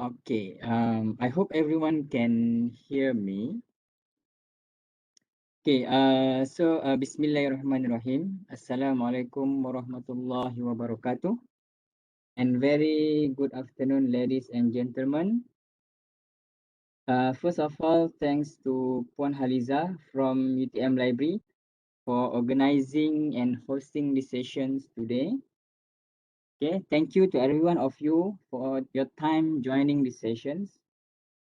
Okay, I hope everyone can hear me. Okay, Bismillahirrahmanirrahim. Assalamualaikum warahmatullahi wabarakatuh. And very good afternoon, ladies and gentlemen. First of all, thanks to Puan Haliza from UTM Library for organizing and hosting these sessions today. Okay, thank you to every one of you for your time joining these sessions.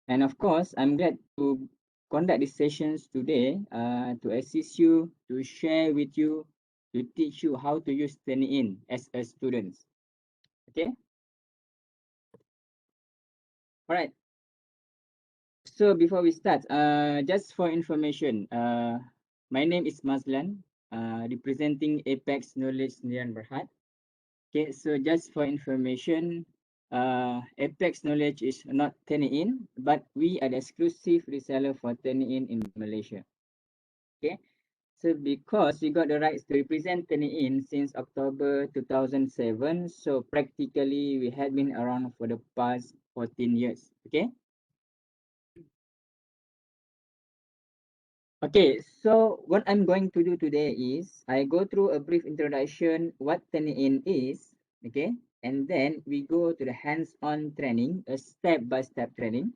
And of course, I'm glad to conduct these sessions today to assist you, to share with you, to teach you how to use Turnitin as a student. Okay. All right. So before we start, just for information, my name is Mazlan, representing Apex Knowledge Niran Berhad. Okay, so just for information, Apex Knowledge is not Turnitin, but we are the exclusive reseller for Turnitin in Malaysia. Okay, so because we got the rights to represent Turnitin since October 2007, so practically we had been around for the past 14 years. Okay. Okay, so what I'm going to do today is I go through a brief introduction what Turnitin is, okay, and then we go to the hands-on training, a step-by-step training,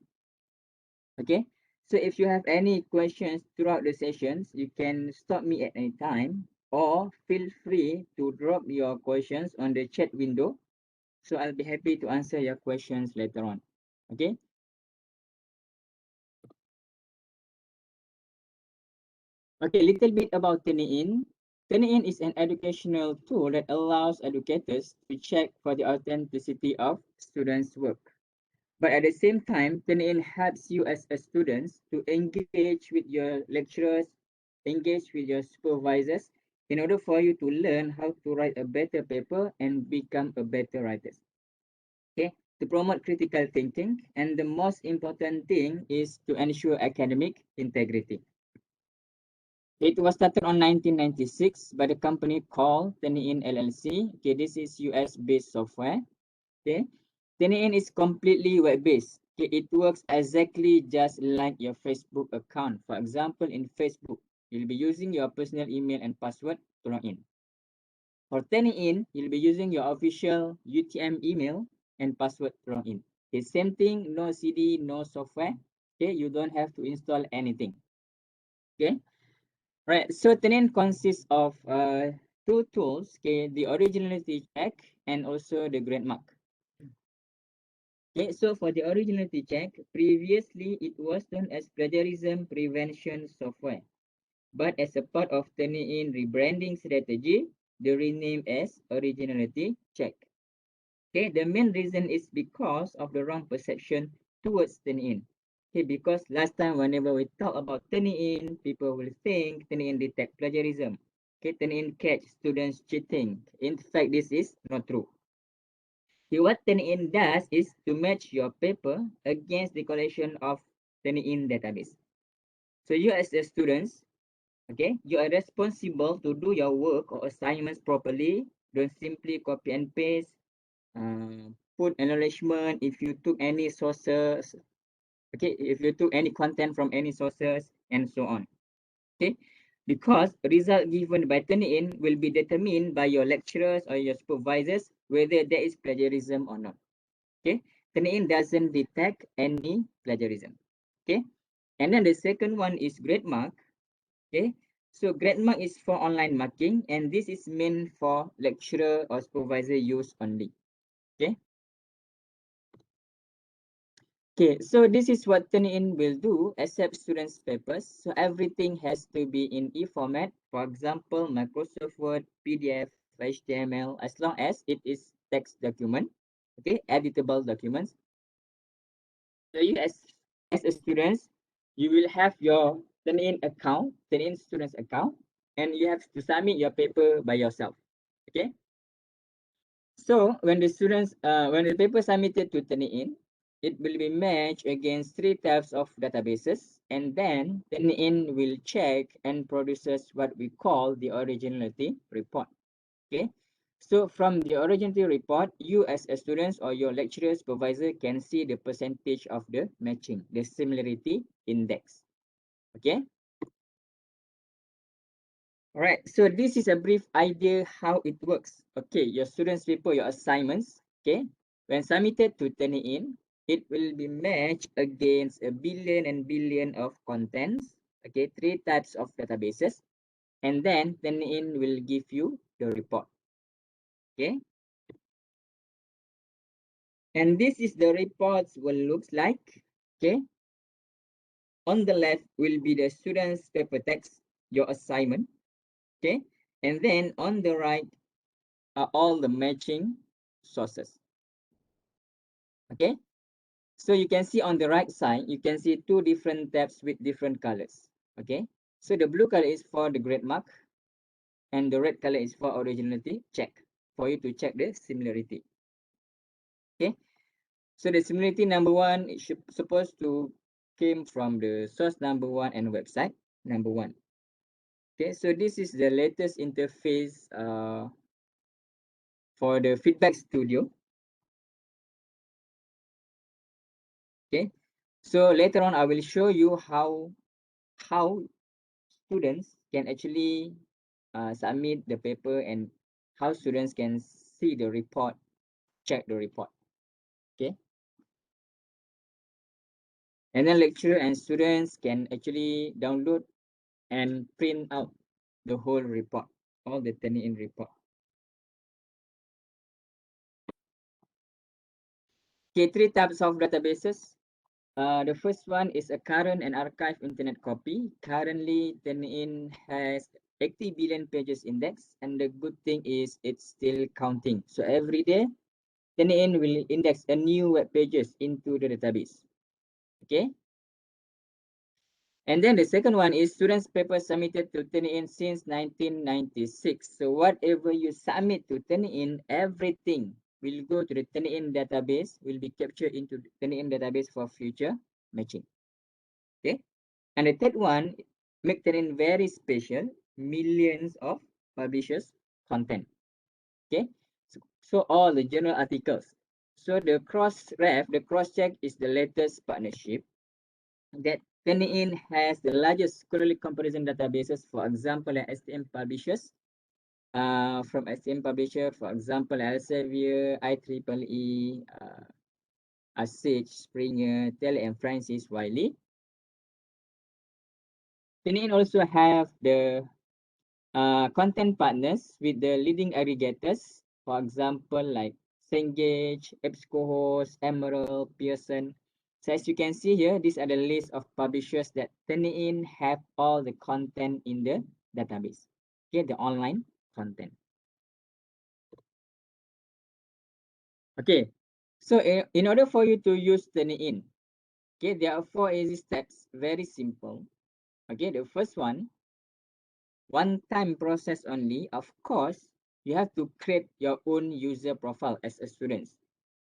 okay. So if you have any questions throughout the sessions, you can stop me at any time or feel free to drop your questions on the chat window. So I'll be happy to answer your questions later on, okay. Okay, a little bit about Turnitin. Turnitin is an educational tool that allows educators to check for the authenticity of students' work. But at the same time, Turnitin helps you as a student to engage with your lecturers, engage with your supervisors in order for you to learn how to write a better paper and become a better writer. Okay, to promote critical thinking, and the most important thing is to ensure academic integrity. It was started on 1996 by the company called Turnitin LLC. Okay, this is US-based software. Okay, Turnitin is completely web-based. Okay, it works exactly just like your Facebook account. For example, in Facebook, you'll be using your personal email and password to log in. For Turnitin, you'll be using your official UTM email and password to log in. Okay, same thing, no CD, no software. Okay, you don't have to install anything. Okay. Right, so Turnitin consists of two tools, okay, the originality check and also the grade mark. Okay, so for the originality check, previously it was known as plagiarism prevention software. But as a part of Turnitin rebranding strategy, they renamed as originality check. Okay, the main reason is because of the wrong perception towards Turnitin. Okay, because last time whenever we talk about Turnitin, people will think Turnitin detect plagiarism. Okay, Turnitin catch students cheating. In fact, this is not true. Okay, what Turnitin does is to match your paper against the collection of Turnitin database. So you as a student, okay, you are responsible to do your work or assignments properly. Don't simply copy and paste. Put acknowledgement if you took any sources, okay, if you took any content from any sources and so on. Okay, because result given by Turnitin will be determined by your lecturers or your supervisors whether there is plagiarism or not. Okay, Turnitin doesn't detect any plagiarism. Okay, and then the second one is grade mark. Okay, so grade mark is for online marking, and this is meant for lecturer or supervisor use only. Okay. Okay, so this is what Turnitin will do, accept students' papers. So everything has to be in e-format. For example, Microsoft Word, PDF, HTML, as long as it is text document, okay, editable documents. So you as a student, you will have your Turnitin account, Turnitin students account, and you have to submit your paper by yourself. Okay. So when the paper submitted to Turnitin, it will be matched against three types of databases, and then Turnitin will check and produces what we call the originality report. Okay. So from the original report, you as a student or your lecturer supervisor can see the percentage of the matching, the similarity index. Okay. All right. So this is a brief idea how it works. Okay. Your students' paper, your assignments. Okay. When submitted to Turnitin, it will be matched against a billion and billion of contents. Okay. 3 types of databases. And then Turnitin will give you the report. Okay. And this is the reports will looks like. Okay. On the left will be the student's paper text, your assignment. Okay. And then on the right are all the matching sources. Okay. So you can see on the right side, you can see 2 different tabs with different colors. Okay. So the blue color is for the grade mark and the red color is for originality check, for you to check the similarity. Okay. So the similarity number 1 is supposed to came from the source number 1 and website number 1. Okay, so this is the latest interface for the feedback studio. Okay, so later on I will show you how students can actually submit the paper and how students can see the report, check the report. Okay, and then lecturer and students can actually download and print out the whole report, all the Turnitin report. Okay, 3 types of databases. The first one is a current and archive internet copy. Currently, Turnitin has 80 billion pages index, and the good thing is it's still counting. So every day, Turnitin will index a new web pages into the database. Okay. And then the second one is students' papers submitted to Turnitin since 1996. So whatever you submit to Turnitin, everything will go to the Turnitin database, will be captured into the Turnitin database for future matching. Okay. And the third one, make Turnitin very special, millions of publishers content. Okay. So all the journal articles. So the cross-check is the latest partnership that Turnitin has the largest scholarly comparison databases, for example, STM publishers. From STM publisher, for example, Elsevier, IEEE, Sage, Springer, Taylor and Francis Wiley. Turnitin also have the content partners with the leading aggregators, for example, like Cengage, EBSCOhost, Emerald, Pearson. So as you can see here, these are the list of publishers that Turnitin have all the content in the database. Okay, the online content. Okay, so in order for you to use Turnitin, okay, there are 4 easy steps, very simple. Okay, the first one-time process only. Of course, you have to create your own user profile as a student.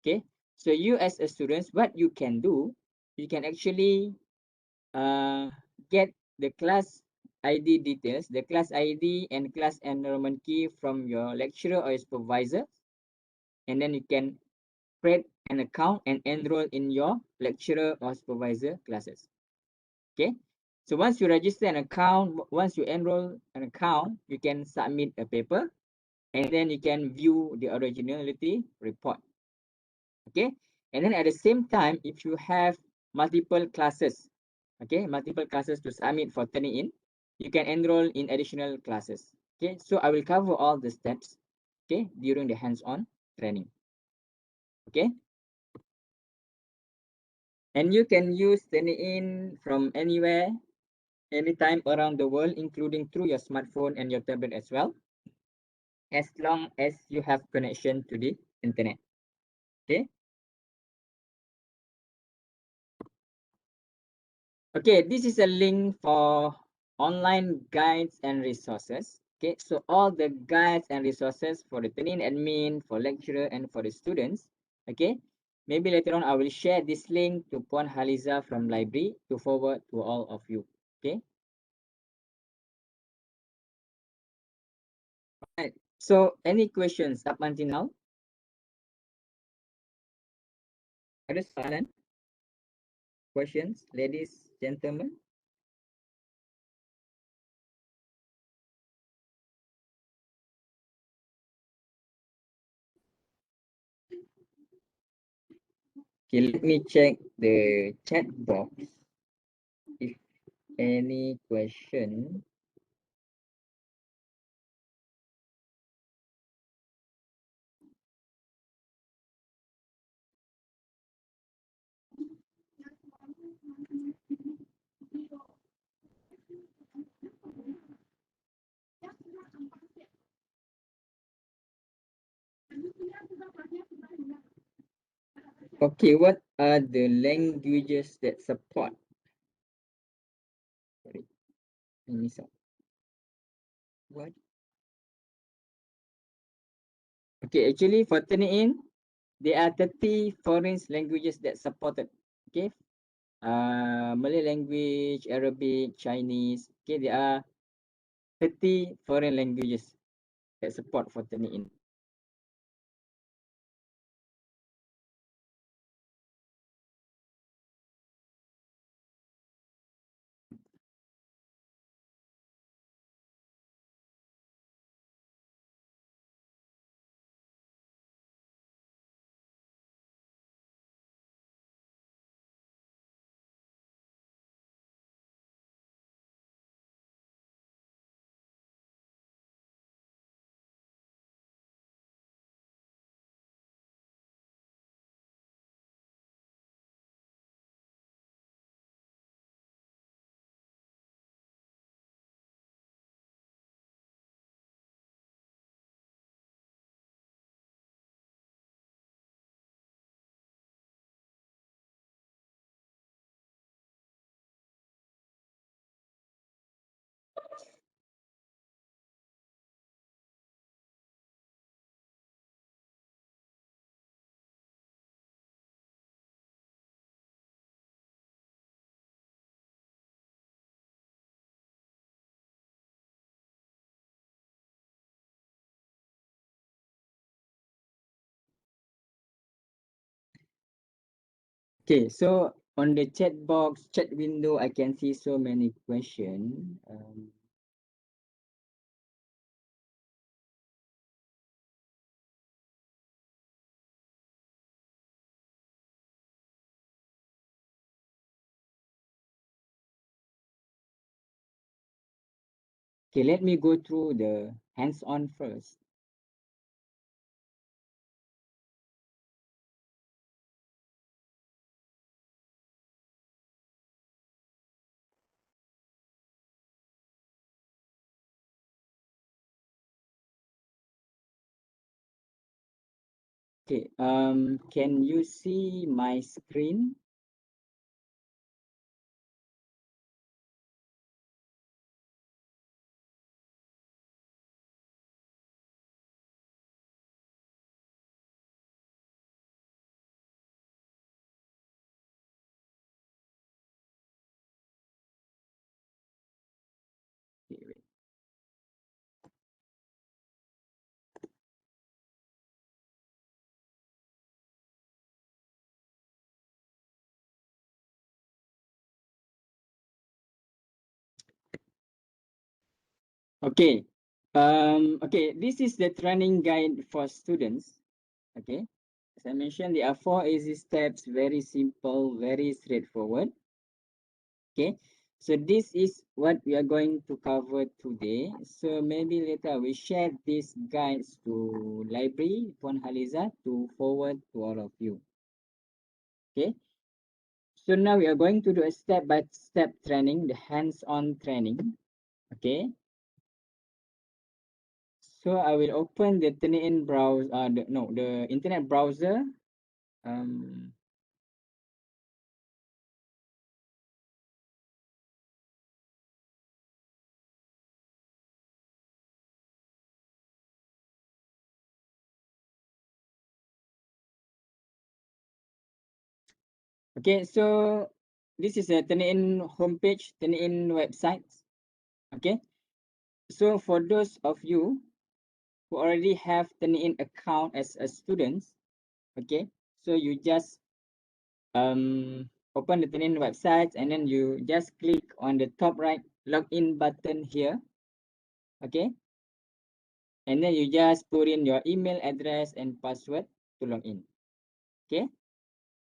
Okay, so you as a student, what you can do, you can actually get the class ID details, the class ID and class enrollment key from your lecturer or your supervisor, and then you can create an account and enroll in your lecturer or supervisor classes. Okay, so once you register an account, once you enroll an account, you can submit a paper and then you can view the originality report. Okay, and then at the same time, if you have multiple classes, okay, multiple classes to submit for Turnitin, you can enroll in additional classes. Okay, so I will cover all the steps, okay, during the hands-on training. Okay, and you can use Turnitin from anywhere, anytime around the world, including through your smartphone and your tablet as well, as long as you have connection to the internet. Okay. Okay, this is a link for online guides and resources. Okay, so all the guides and resources for the Turnitin admin, for lecturer, and for the students. Okay, maybe later on I will share this link to Puan Haliza from library to forward to all of you. Okay. Right. So, any questions up until now? Ada soalan? Questions, ladies, gentlemen? Okay, let me check the chat box if any question. Okay, what are the languages that support? Sorry, I miss out. What? Okay, actually for Turnitin, there are 30 foreign languages that supported. Okay, Malay language, Arabic, Chinese. Okay, there are 30 foreign languages that support for Turnitin. Okay, so on the chat box, chat window, I can see so many questions. Okay, let me go through the hands-on first. Okay, can you see my screen? Okay, wait. Okay, okay, this is the training guide for students. Okay, as I mentioned, there are 4 easy steps, very simple, very straightforward. Okay, so this is what we are going to cover today. So maybe later we share these guides to library, Puan Haliza, to forward to all of you. Okay, so now we are going to do a step-by-step training, the hands-on training. Okay, so I will open the Turnitin browser, the internet browser. Um, okay, so this is a Turnitin homepage, Turnitin website. Okay, so for those of you who already have Turnitin account as a student, okay, so you just open the Turnitin website and then you just click on the top right login button here, okay, and then you just put in your email address and password to log in, okay.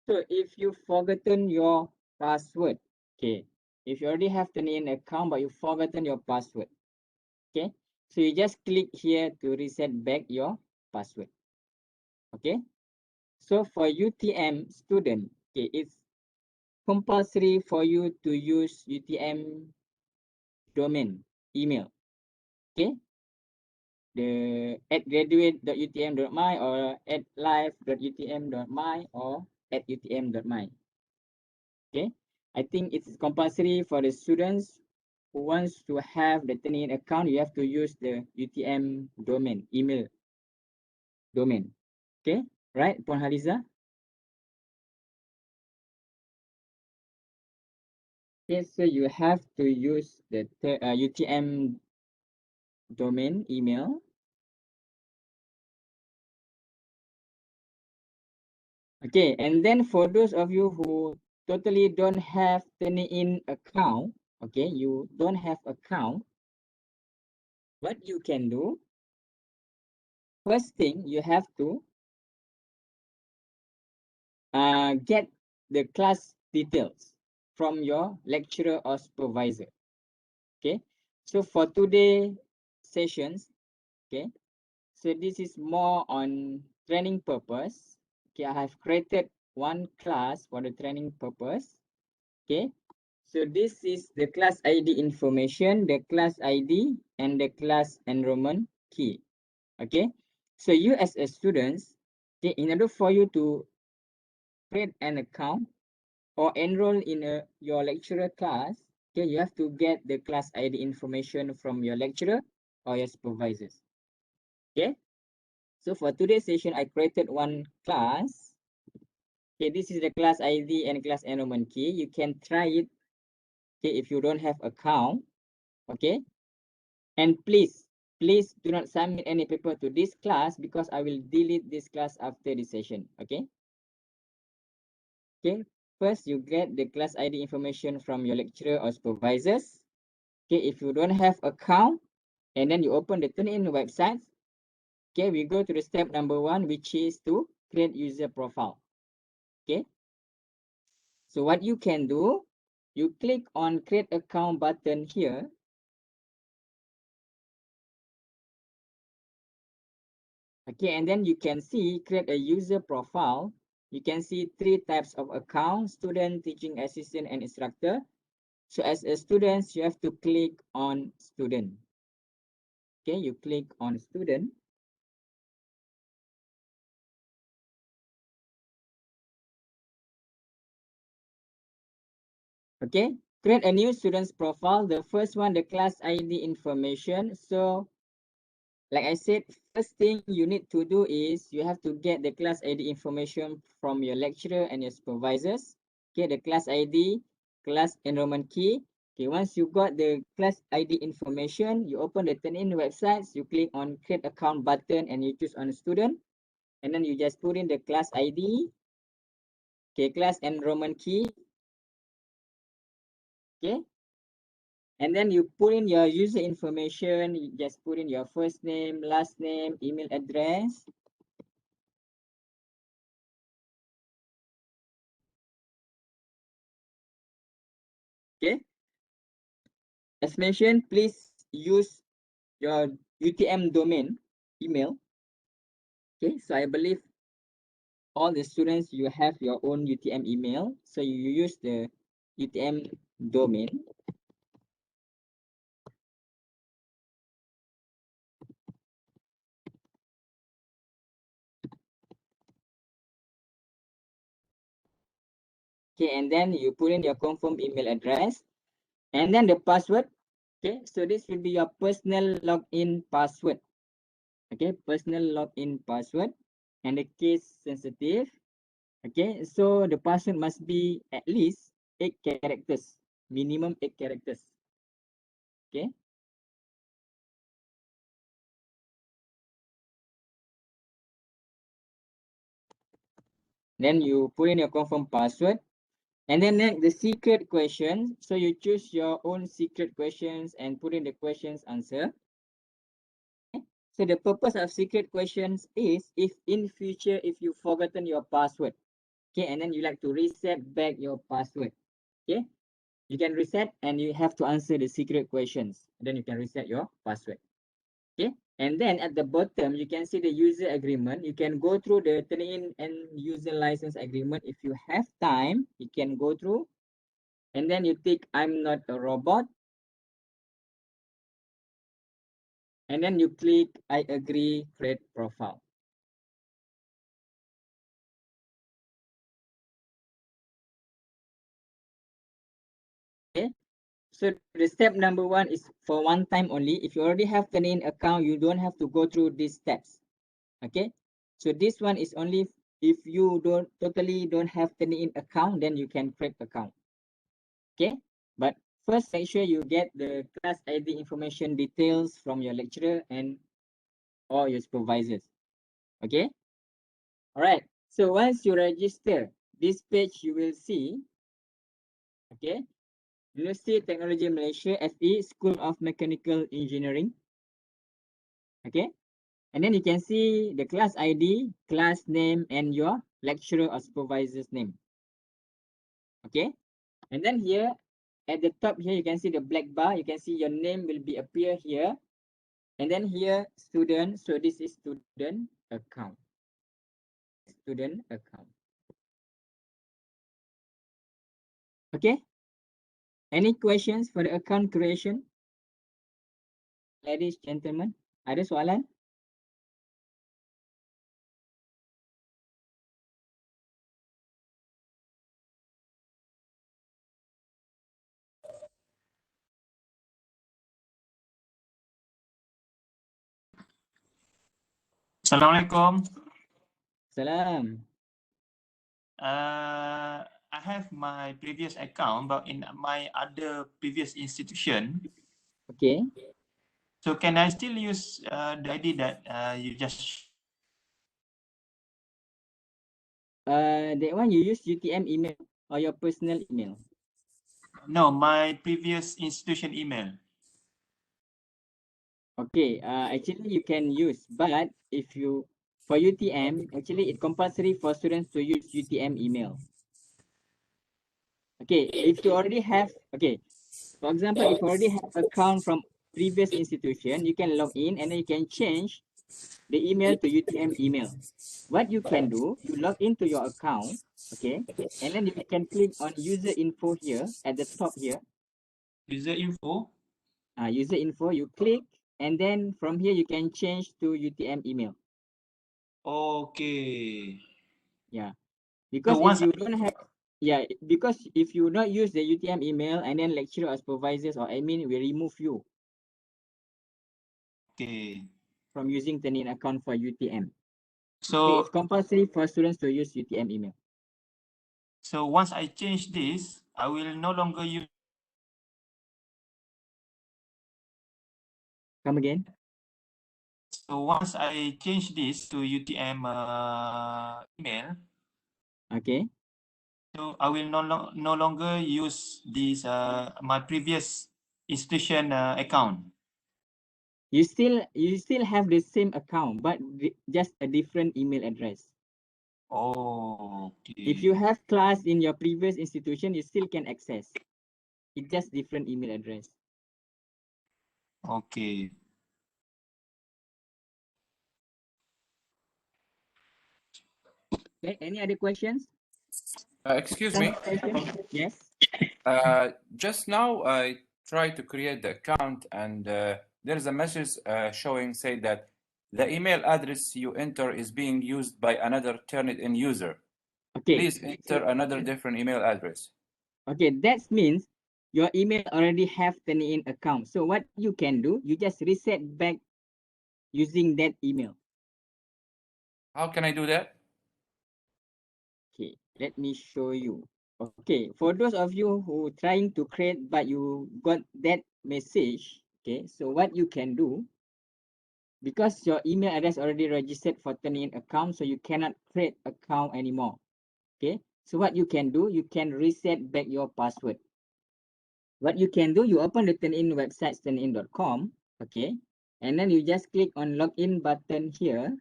So if you've forgotten your password, okay, if you already have Turnitin account but you've forgotten your password, okay, so you just click here to reset back your password, okay. So for UTM student, okay, it's compulsory for you to use UTM domain email, okay, the at graduate.utm.my or at live.utm.my or at utm.my, okay. I think it's compulsory for the students who wants to have the Turnitin account. You have to use the UTM domain email domain, okay, right, Puan Haliza? Okay, so you have to use the UTM domain email. Okay, and then for those of you who totally don't have Turnitin account, okay, you don't have account, what you can do, first thing you have to get the class details from your lecturer or supervisor, okay. So for today sessions, okay, so this is more on training purpose, okay. I have created one class for the training purpose, okay. So this is the class ID information, the class ID and the class enrollment key, okay. So you as a student, okay, in order for you to create an account or enroll in your lecturer class, okay, you have to get the class ID information from your lecturer or your supervisors, okay. So for today's session, I created one class, okay. This is the class ID and class enrollment key. You can try it, okay, if you don't have account, okay. And please do not submit any paper to this class because I will delete this class after this session, okay. Okay, first you get the class ID information from your lecturer or supervisors, okay. If you don't have account, and then you open the Turnitin website, okay, we go to the step number 1, which is to create user profile, okay. So what you can do, you click on create account button here, okay, and then you can see create a user profile. You can see 3 types of accounts: student, teaching assistant, and instructor. So as a student, you have to click on student, okay. You click on student, okay. Create a new student's profile. The first one, the class ID information. So like I said, first thing you need to do is you have to get the class ID information from your lecturer and your supervisors. Okay, the class ID, class enrollment key. Okay, once you got the class ID information, you open the Turnitin websites, you click on create account button and you choose on student. And then you just put in the class ID, okay, class enrollment key, okay. And then you put in your user information, you just put in your first name, last name, email address. Okay. As mentioned, please use your UTM domain email. Okay, so I believe all the students, you have your own UTM email. So you use the UTM domain. Okay, and then you put in your confirm email address and then the password. Okay, so this will be your personal login password. Okay, personal login password and the case sensitive. Okay, so the password must be at least 8 characters, minimum 8 characters. Okay. Then you put in your confirm password. And then next, the secret questions. So you choose your own secret questions and put in the questions answer. So the purpose of secret questions is if in future, if you've forgotten your password, okay, and then you like to reset back your password, okay, you can reset and you have to answer the secret questions. Then you can reset your password, okay. And then at the bottom, you can see the user agreement. You can go through the Turnitin and user license agreement. If you have time, you can go through. And then you tick, I'm not a robot. And then you click, I agree, create profile. Okay. So the step number one is for one time only. If you already have Turnitin account, you don't have to go through these steps. Okay. So this one is only if you don't have Turnitin account, then you can create account. Okay. But first, make sure you get the class ID information details from your lecturer and or your supervisors. Okay. All right. So once you register, this page you will see, okay, University Technology Malaysia FE School of Mechanical Engineering. Okay. And then you can see the class ID, class name, and your lecturer or supervisor's name. Okay. And then here at the top here, you can see the black bar. You can see your name will be appear here. And then here, student. So this is student account. Student account. Okay. Any questions for the account creation? Ladies, gentlemen, ada soalan? Assalamualaikum. Salam. I have my previous account, but in my other previous institution. Okay. So can I still use the ID that you just? That one you use UTM email or your personal email? No, my previous institution email. Okay. Actually you can use, but if you for UTM, actually it's compulsory for students to use UTM email. Okay. If you already have, okay, for example, if you already have account from previous institution, you can log in and then you can change the email to UTM email. What you can do, you log into your account, okay, and then you can click on user info here at the top here. User info. User info, you click, and then from here you can change to UTM email. Okay. Yeah, So because if once you don't have, yeah, because if you not use the UTM email and then lecturer or supervisors or admin will remove you okay. from using Turnitin account for UTM. Okay, it's So compulsory for students to use UTM email. so once I change this, I will no longer use. Come again. So once I change this to UTM email, Okay. so I will no longer use this my previous institution account. You still have the same account, but just a different email address. Oh, If you okay. have class in your previous institution, you still can access. It's just different email address. Okay. Okay, any other questions? Excuse me. Yes. Just now I tried to create the account and there is a message showing say that the email address you enter is being used by another Turnitin user. Okay. Please enter another different email address. Okay, that means your email already have Turnitin account. So what you can do, you just reset back using that email. How can I do that? Okay, let me show you. Okay, for those of you who trying to create but you got that message, okay, so what you can do, because your email address already registered for Turnitin account, so you cannot create account anymore. Okay, so what you can do, you can reset back your password. What you can do, you open the Turnitin website, turnitin.com, okay, and then you just click on login button here,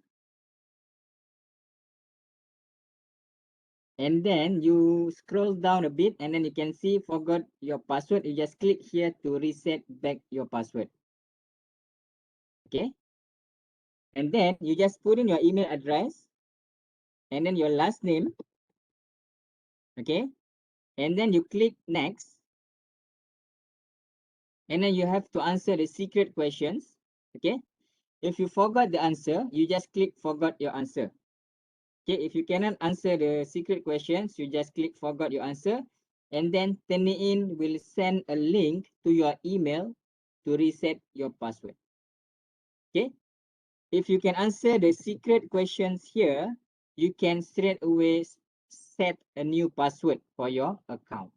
and then you scroll down a bit, and then you can see forgot your password. You just click here to reset back your password. Okay, and then you just put in your email address and then your last name. Okay, and then you click next, and then you have to answer the secret questions. Okay, if you forgot the answer, you just click forgot your answer. Okay, if you cannot answer the secret questions, you just click forgot your answer, and then Turnitin will send a link to your email to reset your password. Okay, if you can answer the secret questions here, you can straight away set a new password for your account.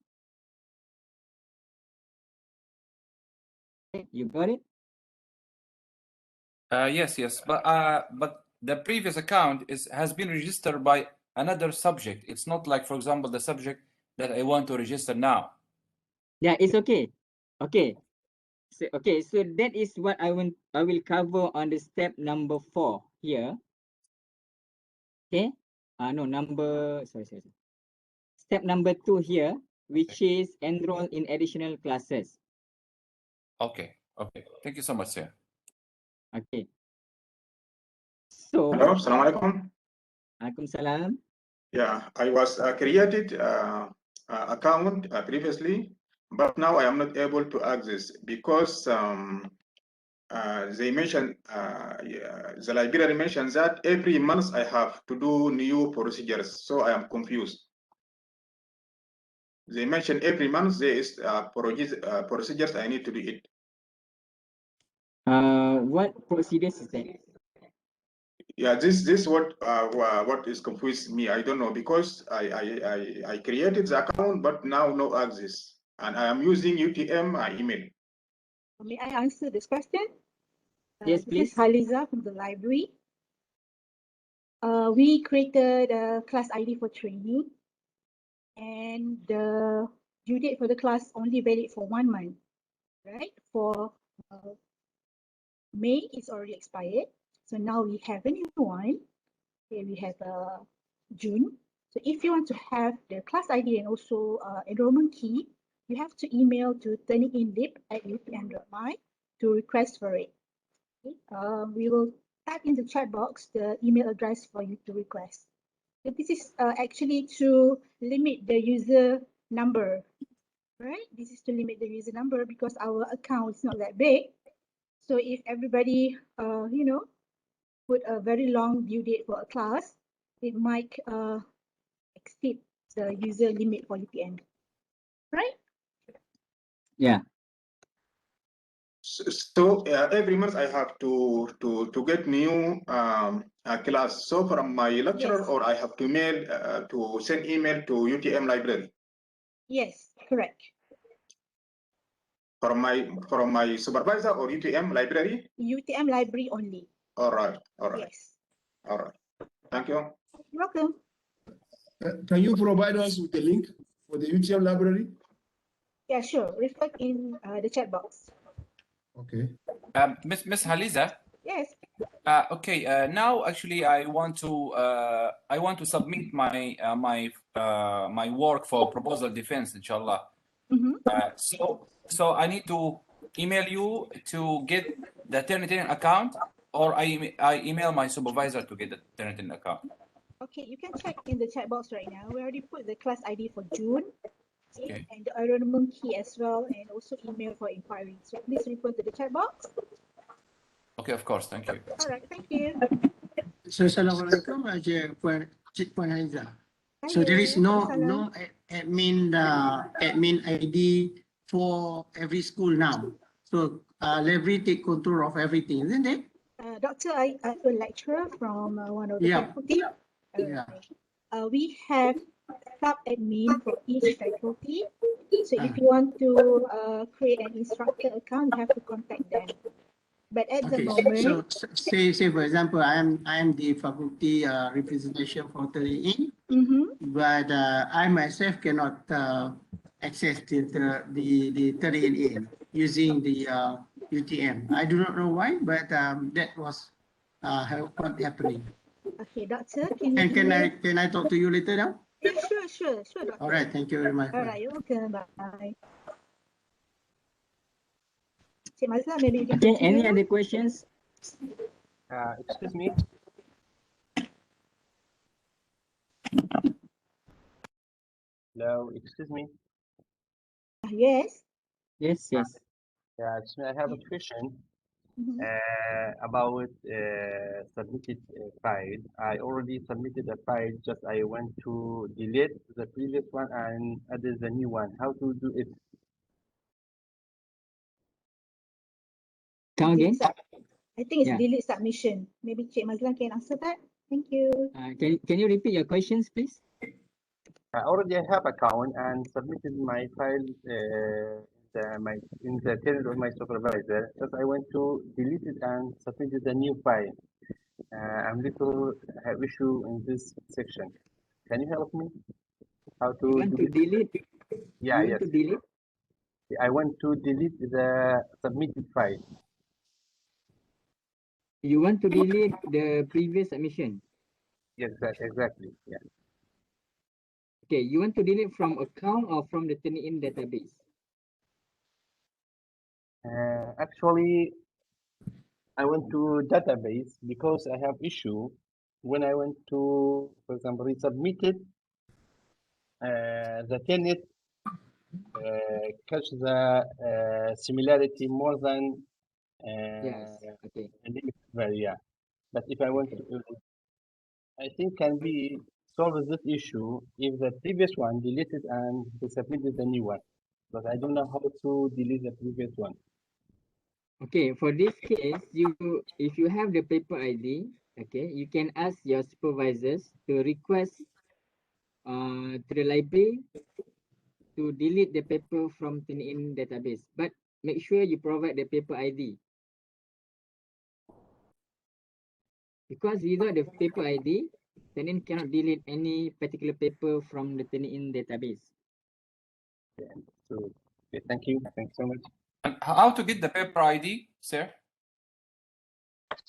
Okay, you got it? Yes, but the previous account has been registered by another subject. It's not like, for example, the subject that I want to register now. Yeah, it's okay. Okay. So, okay, so that is what I will cover on the step number 4 here. Okay. No, sorry. Step number 2 here, which is enroll in additional classes. Okay. Thank you so much, sir. Okay. So, Hello, Assalamualaikum. Alaikum salam. Yeah, I was created account previously, but now I am not able to access because they mentioned, the library mentions that every month I have to do new procedures, so I am confused. They mentioned every month there is procedures I need to do it. What procedures is that? Yeah, this what is confused me. I don't know because I created the account, but now no access, and I am using UTM email. May I answer this question? Yes, This please. is Haliza from the library. We created a class ID for training, and the due date for the class only valid for 1 month, right? For May, it's already expired. So now we have a new one. Here we have June. So if you want to have the class ID and also enrollment key, you have to email to turnitinlib@upm.my to request for it. Okay? We will type in the chat box the email address for you to request. So this is actually to limit the user number, right? This is to limit the user number because our account is not that big. So if everybody, put a very long due date for a class, it might exceed the user limit for UPN, right? Yeah. So every month I have to get new class. So from my lecturer, Yes. or I have to mail to send email to UTM library. Yes, correct. From my supervisor or UTM library. UTM library only. All right. Yes. All right. Thank you. You're welcome. Can you provide us with the link for the UTM library? Yeah, sure. Reflect in the chat box. Okay. Miss Haliza. Yes. Okay. Now, actually, I want to submit my my work for proposal defense, inshallah. So I need to email you to get the Turnitin account, or I email my supervisor to get the Turnitin account. Okay, you can check in the chat box right now. We already put the class ID for June, Okay. and the enrollment key as well, and also email for inquiry. So please refer to the chat box. Okay, of course. Thank you. All right, thank you. So, Assalamualaikum, Cik Puan Haiza. So there is no admin ID for every school now. So library take control of everything, isn't it? Doctor, I am a lecturer from one of the Yeah. faculty. Yeah. We have sub-admin for each faculty. So if you want to create an instructor account, you have to contact them. But at the Okay, moment, so say for example, I am the faculty representation for Turnitin, but I myself cannot access the Turnitin using the UTM. I do not know why, but that was what happening. okay, doctor, can you And email? can I talk to you later now? Yeah, sure, doctor. All right, thank you very much. All right, you're welcome. Bye. Cik Mazlan, maybe you can Okay, continue any now. other questions? Excuse me. Hello, excuse me. Yes. Yes, yes. Yeah, excuse me, I have a question Mhm. about submitted file. I already submitted a file, just I went to delete the previous one and added the new one. How to do it? Come again. I think it's Yeah. delete submission. Maybe Cik Mazlan can answer that. Thank you. Can you repeat your questions, please? I already have account and submitted my file in the tenant of my supervisor. Just I went to delete it and submitted a new file. I'm little have issue in this section. Can you help me? How You to want to delete? delete? Yeah, You want yes. to delete? I want to delete the submitted file. You want to delete the previous submission? Yes, exactly. Yeah. Okay, you want to delete from account or from the Turnitin database? Actually, I went to database because I have issue when I went to, for example, resubmitted the tenant catch the similarity more than Yes. Okay. a limit value. Yeah. But if I want Okay. to, I think can be solve this issue if the previous one deleted and they submitted the new one. But I don't know how to delete the previous one. Okay. For this case, if you have the paper ID, okay, you can ask your supervisors to request to the library to delete the paper from Turnitin database. But make sure you provide the paper ID. Because without the paper ID, Turnitin cannot delete any particular paper from the Turnitin database. So okay, thank you. Thanks so much. And how to get the paper ID, sir?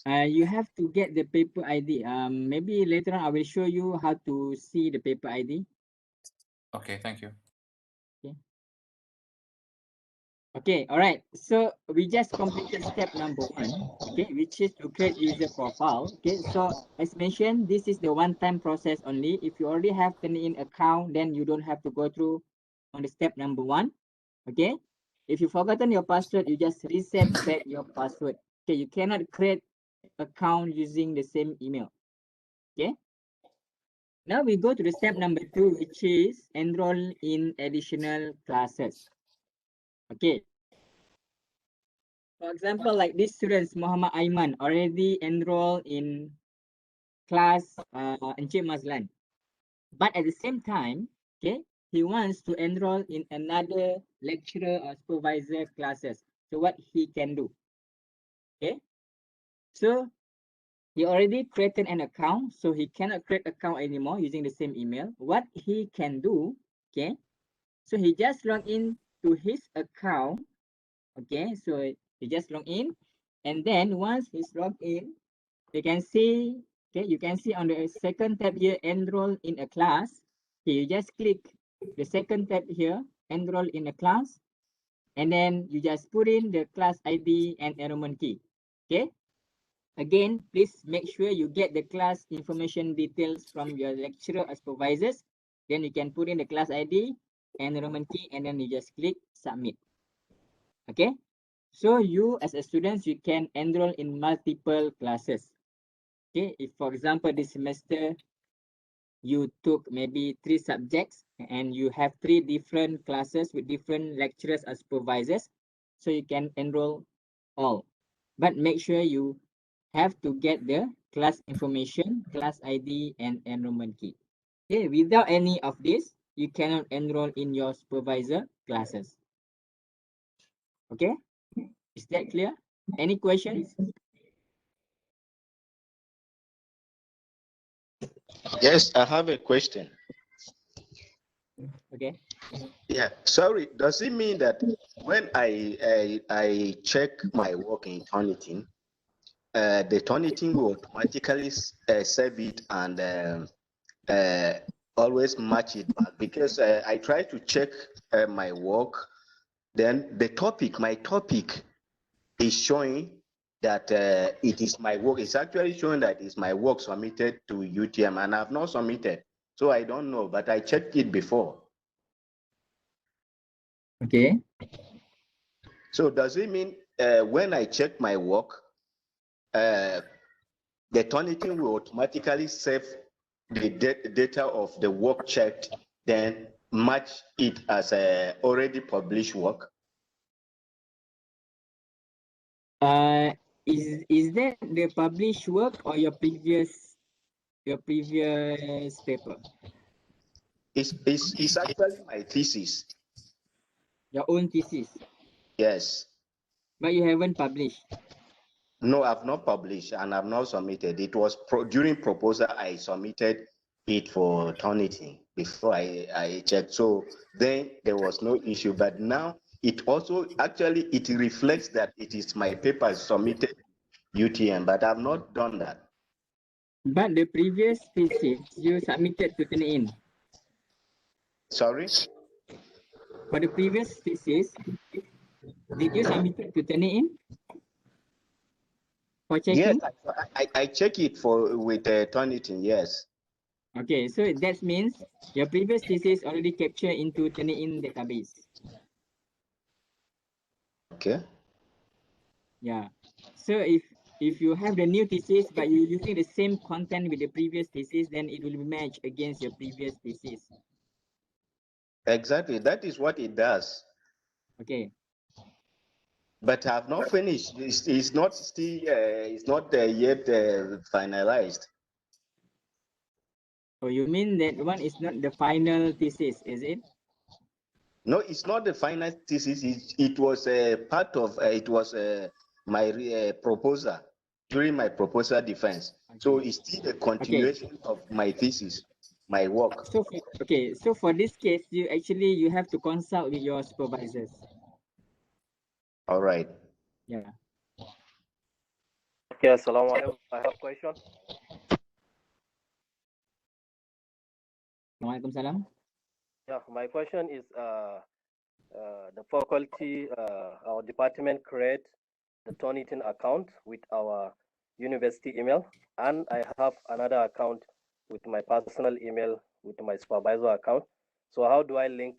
You have to get the paper ID. Maybe later on I will show you how to see the paper ID. Okay, thank you. Okay, all right. So we just completed step number 1, okay, which is to create user profile. Okay, so as mentioned, this is the one-time process only. If you already have Turnitin account, then you don't have to go through on the step number 1. Okay, if you forgotten your password, you just reset back your password. Okay, you cannot create account using the same email. Okay. Now we go to the step number 2, which is enroll in additional classes. Okay. For example, like these students, Muhammad Aiman, already enrolled in class Encik Mazlan. But at the same time, okay, he wants to enroll in another lecturer or supervisor classes. So what he can do? Okay. So he already created an account, so he cannot create account anymore using the same email. What he can do, okay, so he just log in to his account. Okay, so he just log in, and then once he's logged in, you can see, okay, you can see on the second tab here, enroll in a class. Okay, you just click the second tab here, enroll in a class, and then you just put in the class ID and enrollment key. Okay. Again, please make sure you get the class information details from your lecturer or supervisors. Then you can put in the class ID, enrollment key, and then you just click submit. Okay. So you as a student, you can enroll in multiple classes. Okay. If for example, this semester you took maybe 3 subjects and you have 3 different classes with different lecturers or supervisors, so you can enroll all. But make sure you have to get the class information, class ID, and enrollment key. Okay, without any of this, you cannot enroll in your supervisor classes. Okay, is that clear? Any questions? Yes, I have a question. Okay. Yeah, sorry. Does it mean that when I check my work in Turnitin, the Turnitin will automatically save it and uh, always match it back? Because I try to check my work, then my topic is showing that it is my work. It's actually showing that it's my work submitted to UTM, and I've not submitted. So I don't know, but I checked it before. Okay. So does it mean when I check my work, the Turnitin will automatically save the data of the work checked, then match it as a already published work? Is that the published work or your previous paper? It's actually my thesis. Your own thesis, Yes. but you haven't published. No, I've not published and I've not submitted. It was during proposal I submitted it for Turnitin before I checked. So then there was no issue. But now it also actually it reflects that it is my paper submitted UTM, but I've not done that. But the previous thesis you submitted to Turnitin. Sorry? For the previous thesis, did you submit it to Turnitin for Yes, checking? I check it with Turnitin, yes. Okay, so that means your previous thesis already captured into Turnitin database. Okay. Yeah. So if you have the new thesis but you're using the same content with the previous thesis, then it will be matched against your previous thesis. Exactly. That is what it does. Okay. But I've not finished. It's not still. It's not yet finalized. So you mean that one is not the final thesis, is it? No, it's not the final thesis. It was a part of. It was my proposal during my proposal defense. Okay. So it's still a continuation of my thesis, my work. So for this case, you have to consult with your supervisors. All right. Yeah. Okay, assalamualaikum. I have a question. Waalaikumsalam. Yeah, my question is the faculty, our department create the Turnitin account with our university email, and I have another account with my personal email with my supervisor account. So how do I link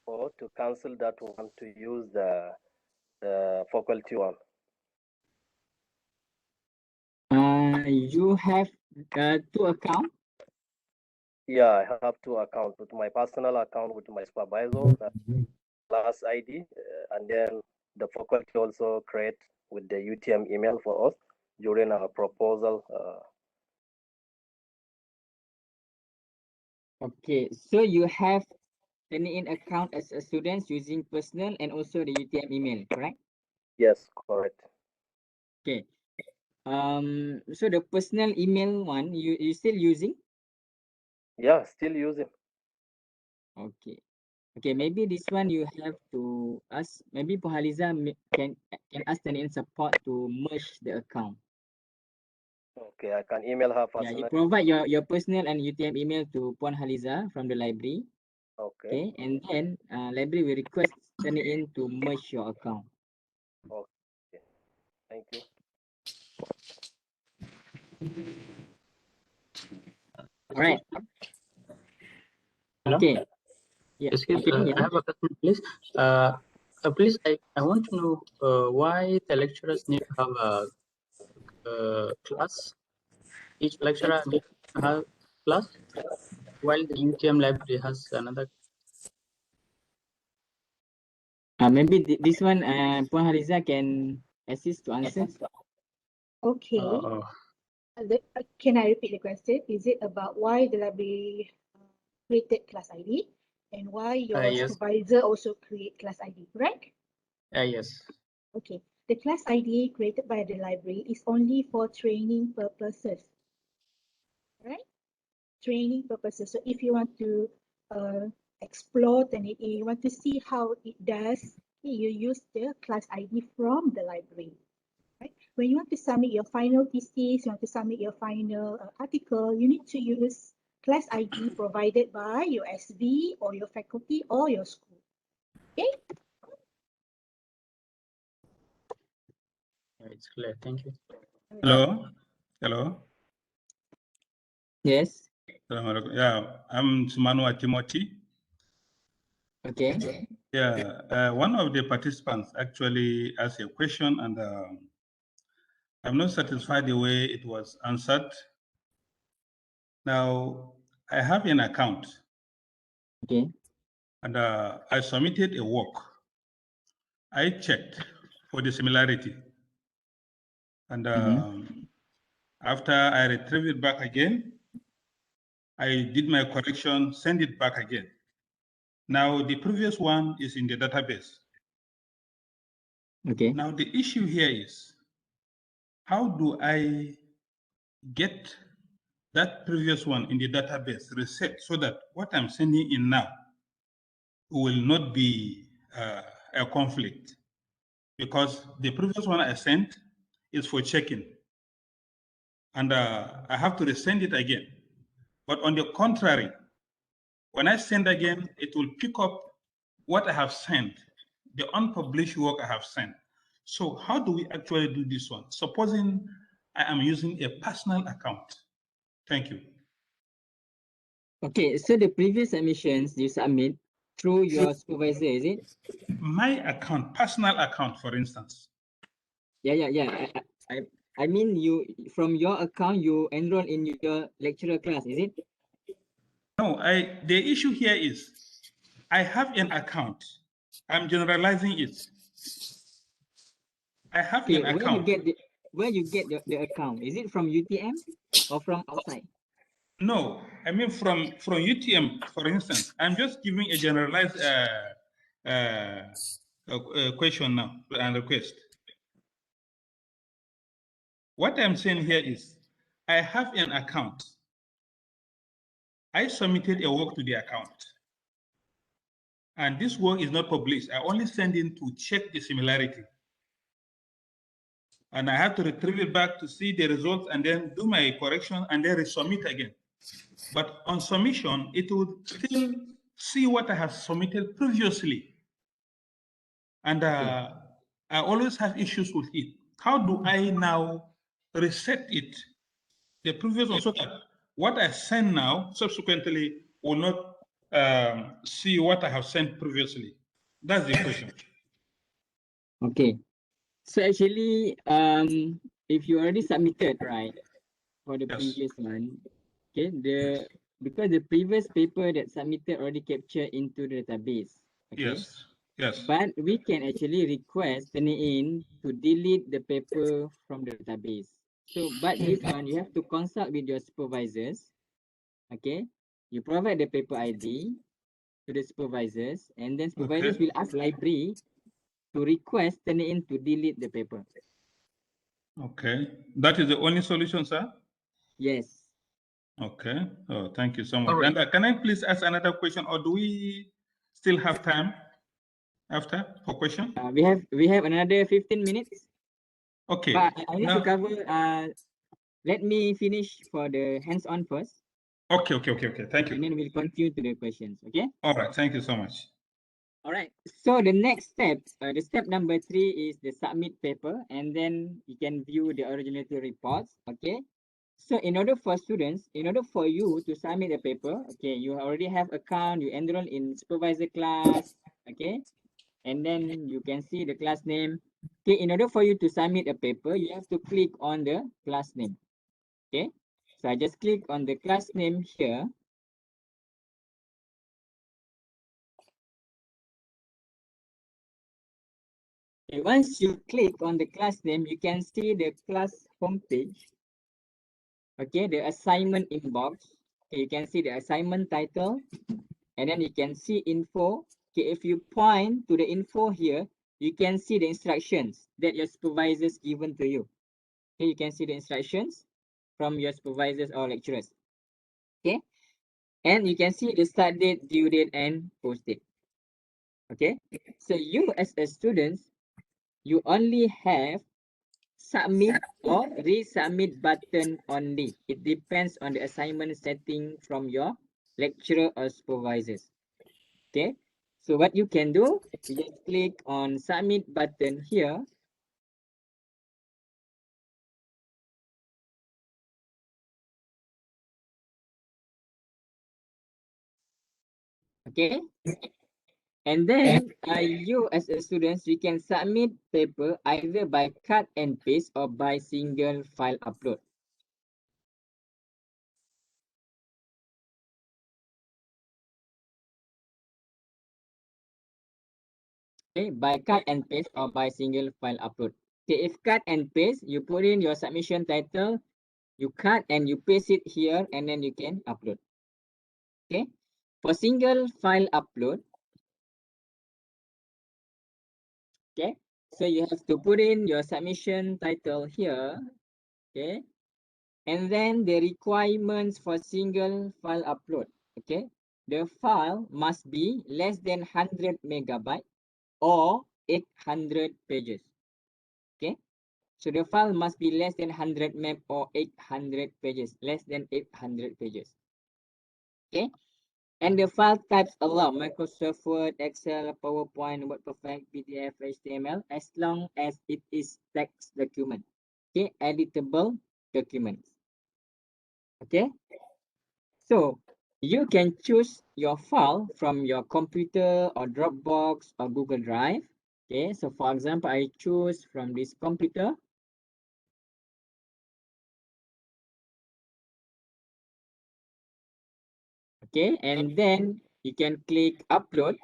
or to cancel that one to use the faculty one? You have two accounts. Yeah, I have two accounts with my personal account with my supervisor, class ID, and then the faculty also create with the UTM email for us during our proposal. Okay, so you have Turnitin account as a student using personal and also the UTM email, correct? Yes, correct. Okay. So the personal email one, you still using? Yeah, still using. Okay. Okay, maybe this one you have to ask. Maybe Puhaliza can ask Turnitin support to merge the account. Okay, I can email her Yeah, you personally. provide your personal and UTM email to Puan Haliza from the library. Okay. Okay, and then library will request Turnitin to merge your account. Okay. Thank you. All right. Hello? Okay. Yeah. Excuse Okay. me, I have a question, please. Please, I want to know why the lecturers need to have a class. Each lecturer need to have class, while the UTM library has another. Maybe this one, Puan Haliza can assist to answer. Okay. Can I repeat the question? Is it about why the library created class ID and why your Yes. supervisor also create class ID, correct? Yes. Okay. the class ID created by the library is only for training purposes, right? Training purposes. So if you want to explore Turnitin, you want to see how it does, you use the class ID from the library. Right? When you want to submit your final thesis, you want to submit your final article, you need to use class ID provided by your SV or your faculty or your school. Okay? It's clear. Thank you. Hello. Hello. Yes. Yeah, I'm Sumanua Timothy. Okay. Yeah, one of the participants actually asked a question, and I'm not satisfied the way it was answered. Now, I have an account. Okay. And I submitted a work. I checked for the similarity. And after I retrieved it back again, I did my correction, send it back again. Now, the previous one is in the database. Okay. Now, the issue here is, how do I get that previous one in the database reset so that what I'm sending in now will not be a conflict? Because the previous one I sent is for checking. And I have to resend it again. But on the contrary, when I send again, it will pick up what I have sent, the unpublished work I have sent. So how do we actually do this one? Supposing I am using a personal account. Thank you. Okay, so the previous submissions you submit through your supervisor, is it? My account, personal account, for instance. Yeah. I mean, you from your account you enroll in your lecturer class, is it? No, the issue here is I have an account. I'm generalizing it. I have Okay, an account. where you get the account? Is it from UTM or from outside? No, I mean from UTM, for instance. I'm just giving a generalized question now and request. What I'm saying here is, I have an account. I submitted a work to the account. And this work is not published. I only send in to check the similarity. And I have to retrieve it back to see the results and then do my correction and then resubmit again. But on submission, it would still see what I have submitted previously. And I always have issues with it. How do I now reset it, the previous one, so that what I send now subsequently will not see what I have sent previously? That's the question. Okay. So actually, if you already submitted, right, for the previous one, okay, because the previous paper that submitted already captured into the database. Okay. Yes. But we can actually request Turnitin to delete the paper from the database. So, but this one you have to consult with your supervisors. Okay. You provide the paper ID to the supervisors, and then supervisors will ask library to request Turnitin to delete the paper. Okay. That is the only solution, sir? Yes. Okay. Oh, thank you so much. Right. And can I please ask another question, or do we still have time after for question? We have another 15 minutes. Okay. But I need to cover. Let me finish for the hands-on first. Okay. Thank you. And then we'll continue to the questions. Okay. All right. Thank you so much. All right. So the next step, the step number 3 is the submit paper, and then you can view the originality reports. Okay. So in order for you to submit the paper, okay, you already have account, you enroll in supervisor class, okay, and then you can see the class name. Okay, in order for you to submit a paper, you have to click on the class name. Okay, so I just click on the class name here. Okay, once you click on the class name, you can see the class homepage. Okay, the assignment inbox. Okay, you can see the assignment title, and then you can see info. Okay, if you point to the info here, you can see the instructions that your supervisors given to you. Okay, you can see the instructions from your supervisors or lecturers. Okay, and you can see the start date, due date, and post date. Okay, so you as a student, you only have submit or resubmit button only. It depends on the assignment setting from your lecturer or supervisors. Okay, so what you can do, you just click on submit button here. Okay, and then you as a student, you can submit paper either by cut and paste or by single file upload. Okay, by cut and paste or by single file upload. Okay, if cut and paste, you put in your submission title, you cut and you paste it here, and then you can upload. Okay, for single file upload, okay, so you have to put in your submission title here. Okay, and then the requirements for single file upload. Okay, the file must be less than 100 megabyte or 800 pages. Okay, so the file must be less than 100 meg or 800 pages, less than 800 pages. Okay, and the file types allow Microsoft Word, Excel, PowerPoint, WordPerfect, PDF, HTML, as long as it is text document. Okay, editable documents. Okay, so you can choose your file from your computer or Dropbox or Google Drive. Okay, so for example, I choose from this computer. Okay, and then you can click upload.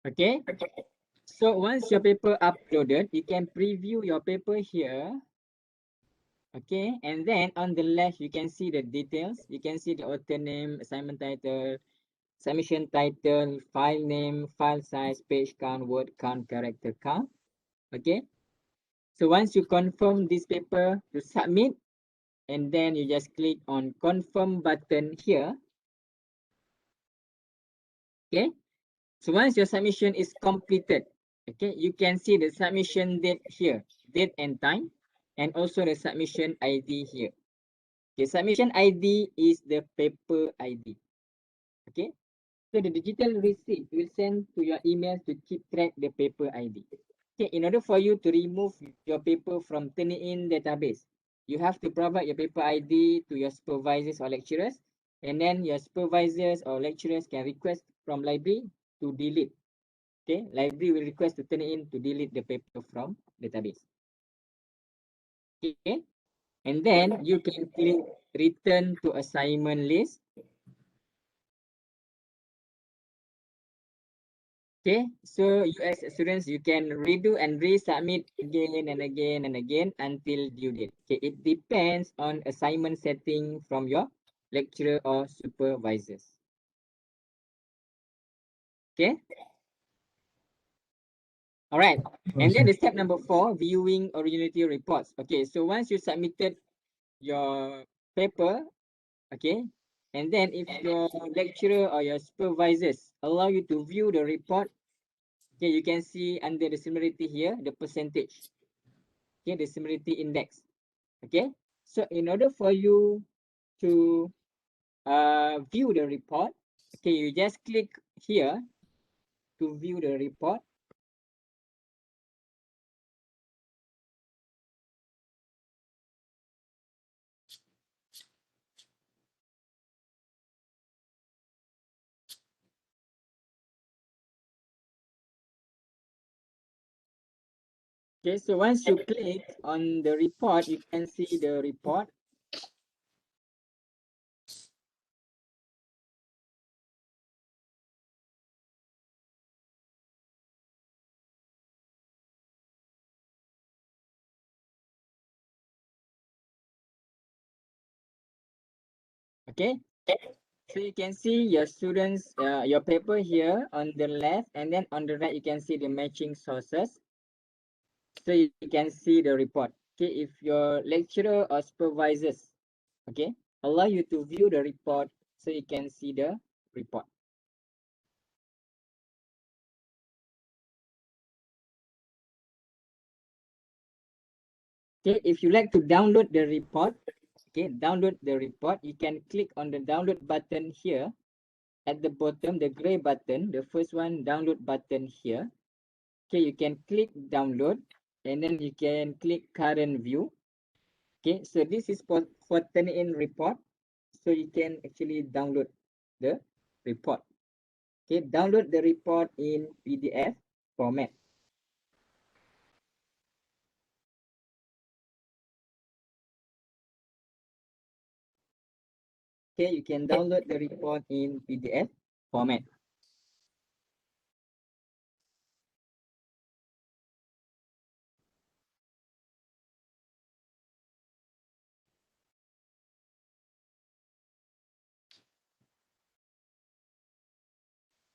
Okay, so once your paper uploaded, you can preview your paper here. Okay, and then on the left, you can see the details. You can see the author name, assignment title, submission title, file name, file size, page count, word count, character count. Okay, so once you confirm this paper to submit, and then you just click on confirm button here. Okay, so once your submission is completed, okay, you can see the submission date here, date and time, and also the submission ID here. Okay, submission ID is the paper ID. Okay, so the digital receipt will send to your email to keep track the paper ID. Okay, in order for you to remove your paper from Turnitin database, you have to provide your paper ID to your supervisors or lecturers, and then your supervisors or lecturers can request from library to delete. Okay, library will request to Turnitin to delete the paper from database. Okay, and then you can click return to assignment list. Okay, so you as students, you can redo and resubmit again and again and again until due date. Okay, it depends on assignment setting from your lecturer or supervisors. Okay. All right. And then the step number 4, viewing originality reports. Okay, so once you submitted your paper, okay, and then if your lecturer or your supervisors allow you to view the report, okay, you can see under the similarity here, the percentage. Okay, the similarity index. Okay, so in order for you to view the report, okay, you just click here to view the report. Okay, so once you click on the report, you can see the report. Okay. So you can see your students, your paper here on the left, and then on the right, you can see the matching sources. So you can see the report. Okay, if your lecturer or supervisors, okay, allow you to view the report, so you can see the report. Okay, if you like to download the report, okay, download the report, you can click on the download button here at the bottom, the gray button, the first one, download button here. Okay, you can click download, and then you can click current view. Okay, so this is for Turnitin report. So you can actually download the report. Okay, download the report in PDF format. Okay, you can download the report in PDF format.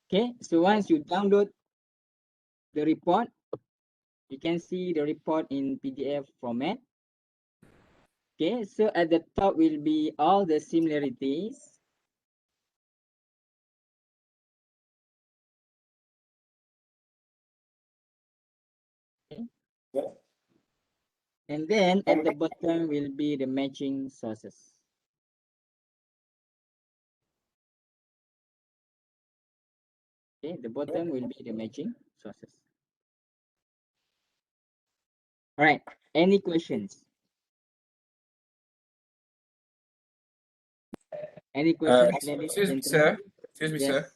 Okay, so once you download the report, you can see the report in PDF format. Okay, so at the top will be all the similarities. Okay. And then at the bottom will be the matching sources. Okay, the bottom will be the matching sources. All right, any questions? Any questions, ladies Excuse and me, gentlemen? sir. Excuse me, Yes. sir.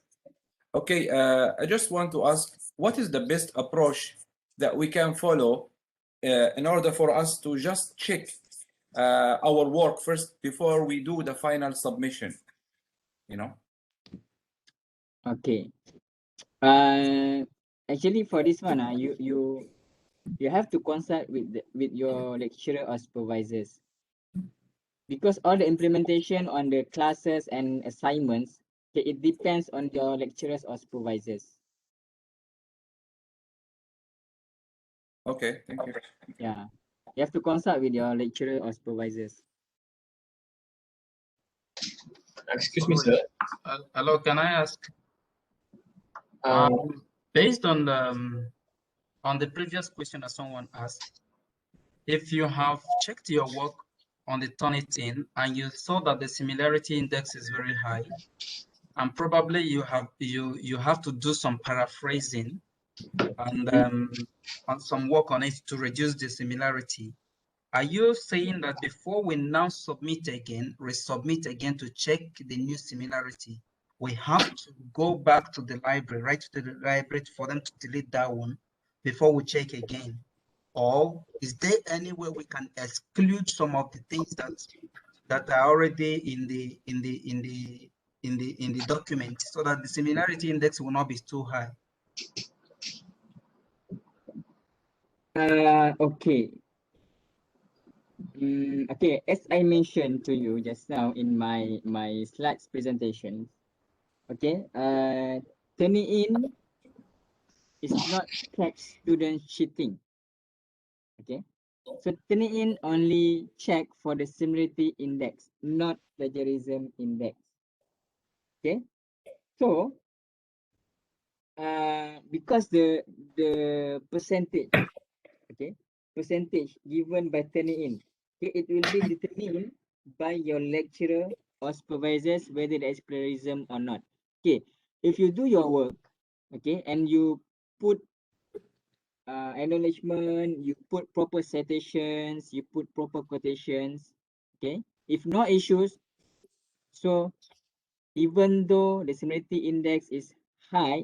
Okay, I just want to ask, what is the best approach that we can follow in order for us to just check our work first before we do the final submission, you know? Okay. Actually, for this one, you have to consult with your lecturer or supervisors, because all the implementation on the classes and assignments, okay, it depends on your lecturers or supervisors. Okay, thank you. Yeah, you have to consult with your lecturer or supervisors. Excuse me, sir. Hello, can I ask? Based on the previous question that someone asked, if you have checked your work on the Turnitin and you saw that the similarity index is very high, and probably you have to do some paraphrasing and some work on it to reduce the similarity. Are you saying that before we now submit again, resubmit again to check the new similarity, we have to go back to the library, right to the library for them to delete that one before we check again? Or is there any way we can exclude some of the things that are already in the document so that the similarity index will not be too high? Okay. Okay, as I mentioned to you just now in my slides presentation, okay, Turnitin is not catch student cheating. Okay, so Turnitin only check for the similarity index, not plagiarism index. Okay, so because the percentage, okay, percentage given by Turnitin, okay, it will be determined by your lecturer or supervisors whether there is plagiarism or not. Okay, if you do your work, okay, and you put acknowledgement, you put proper citations, you put proper quotations, okay, if no issues, so even though the similarity index is high,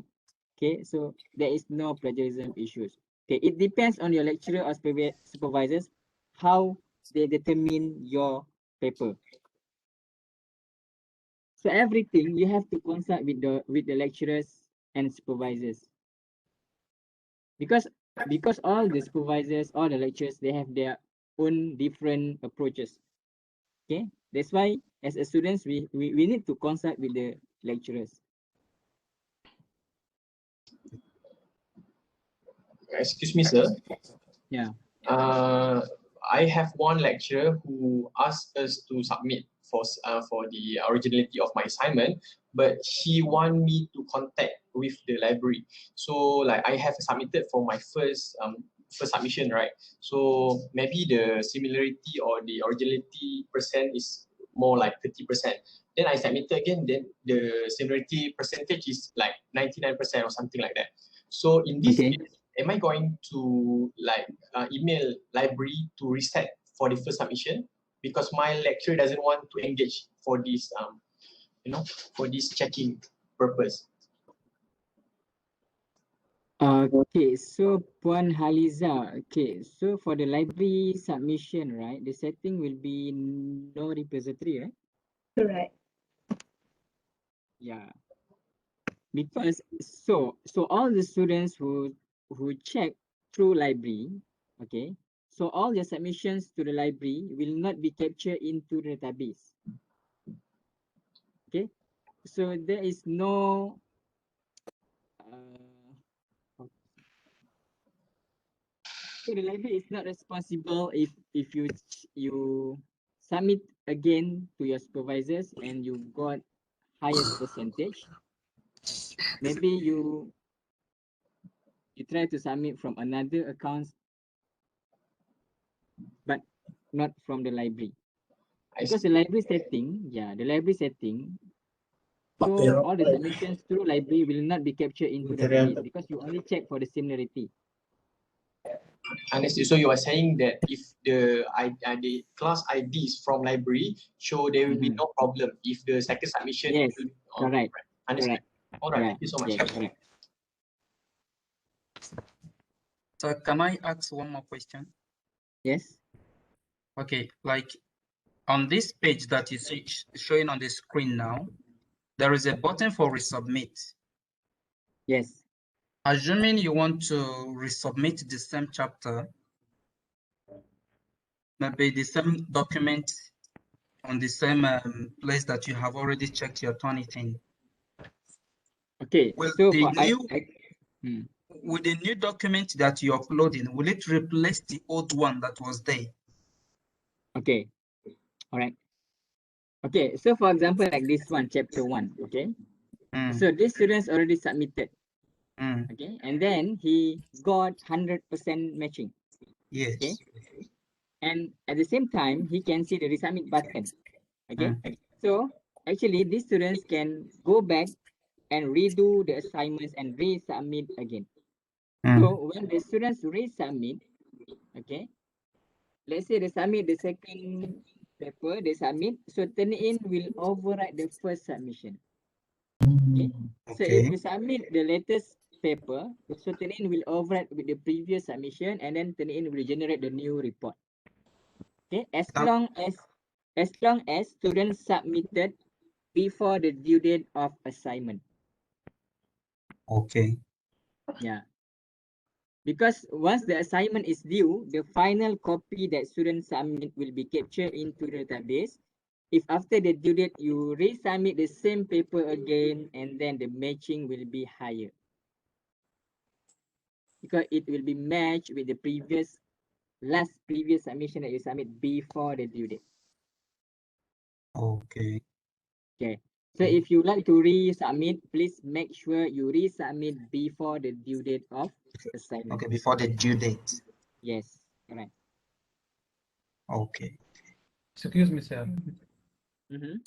okay, so there is no plagiarism issues. Okay, it depends on your lecturer or supervisors how they determine your paper. So everything you have to consult with the lecturers and supervisors, because all the supervisors, all the lecturers, they have their own different approaches. Okay, that's why as a students, we need to consult with the lecturers. Excuse me, sir. Yeah. I have one lecturer who asked us to submit for the originality of my assignment, but he want me to contact with the library. So like I have submitted for my first submission, right? So maybe the similarity or the originality percent is more like 30%. Then I submitted again, then the similarity percentage is like 99% or something like that. So in this case, am I going to like email library to reset for the first submission, because my lecturer doesn't want to engage for this for this checking purpose? Okay, so Puan Haliza, okay, so for the library submission, right, the setting will be no repository, right? Correct. Yeah. Because so all the students who check through library, okay, so all the submissions to the library will not be captured into the database. Okay, so there is no so the library is not responsible if you submit again to your supervisors and you got highest percentage. Maybe you try to submit from another account, but not from the library. Because the library setting, so all the submissions through library will not be captured into the database because you only check for the similarity. Understood. So you are saying that if the class IDs from library show, there will be no problem if the second submission. Yes, correct. Understood. All right. Correct. Thank you so much. Yes, correct. So can I ask one more question? Yes. Okay, like on this page that you see showing on the screen now, there is a button for resubmit. Yes. Assuming you want to resubmit the same chapter, maybe the same document on the same place that you have already checked your Turnitin. Okay, Well, so the for new, with the new document that you're uploading, will it replace the old one that was there? Okay, all right. Okay, so for example, like this one, chapter 1, okay? So this student's already submitted, okay? And then he got 100% matching. Yes. Okay? And at the same time, he can see the resubmit button, okay? So actually, these students can go back and redo the assignments and resubmit again. So when the students resubmit, okay, let's say they submit the second paper, they submit, so Turnitin will override the first submission. Okay. So if you submit the latest paper, so Turnitin will override with the previous submission, and then Turnitin will generate the new report. Okay, as long as students submitted before the due date of assignment. Okay. Yeah. Because once the assignment is due, the final copy that students submit will be captured into the database. If after the due date you resubmit the same paper again, and then the matching will be higher. Because it will be matched with the previous submission that you submit before the due date. Okay. Okay. So if you like to resubmit, please make sure you resubmit before the due date of assignment. Okay, before the due date. Yes, correct. Okay. Excuse me, sir. Mm-hmm.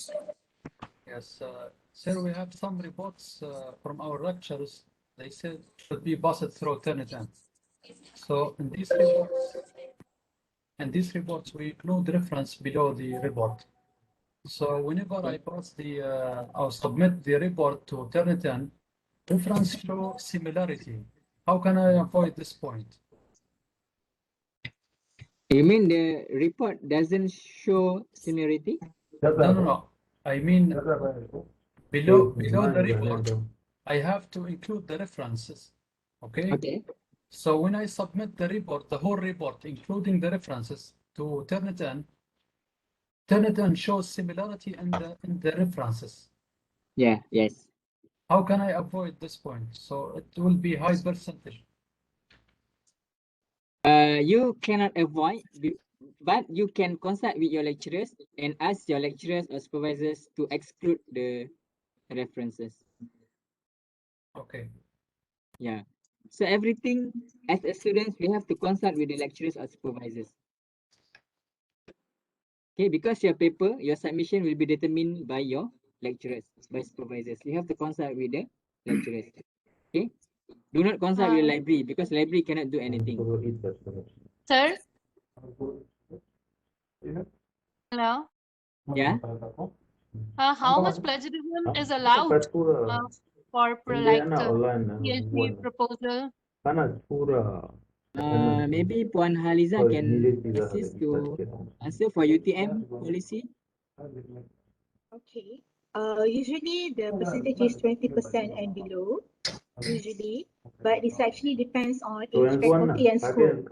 Yes, sir, we have some reports from our lecturers. They said should be passed through Turnitin. So in these reports, we include reference below the report. So whenever I pass or submit the report to Turnitin, reference show similarity. How can I avoid this point? You mean the report doesn't show similarity? No. I mean below the report, I have to include the references. Okay. Okay. So when I submit the report, the whole report, including the references to Turnitin, Turnitin shows similarity in the references. Yeah, yes. How can I avoid this point? So it will be high percentage. You cannot avoid, but you can consult with your lecturers and ask your lecturers or supervisors to exclude the references. Okay. Yeah. So everything as a student, we have to consult with the lecturers or supervisors. Okay, because your paper, your submission will be determined by your lecturers, by supervisors. You have to consult with the lecturers. Okay. Do not consult with the library because library cannot do anything. Sir? Hello? Yeah. How much plagiarism is allowed for like PhD proposal? Maybe Puan Haliza can assist to answer for UTM policy. Okay. Usually the percentage is 20% and below, usually, but this actually depends on each faculty and school.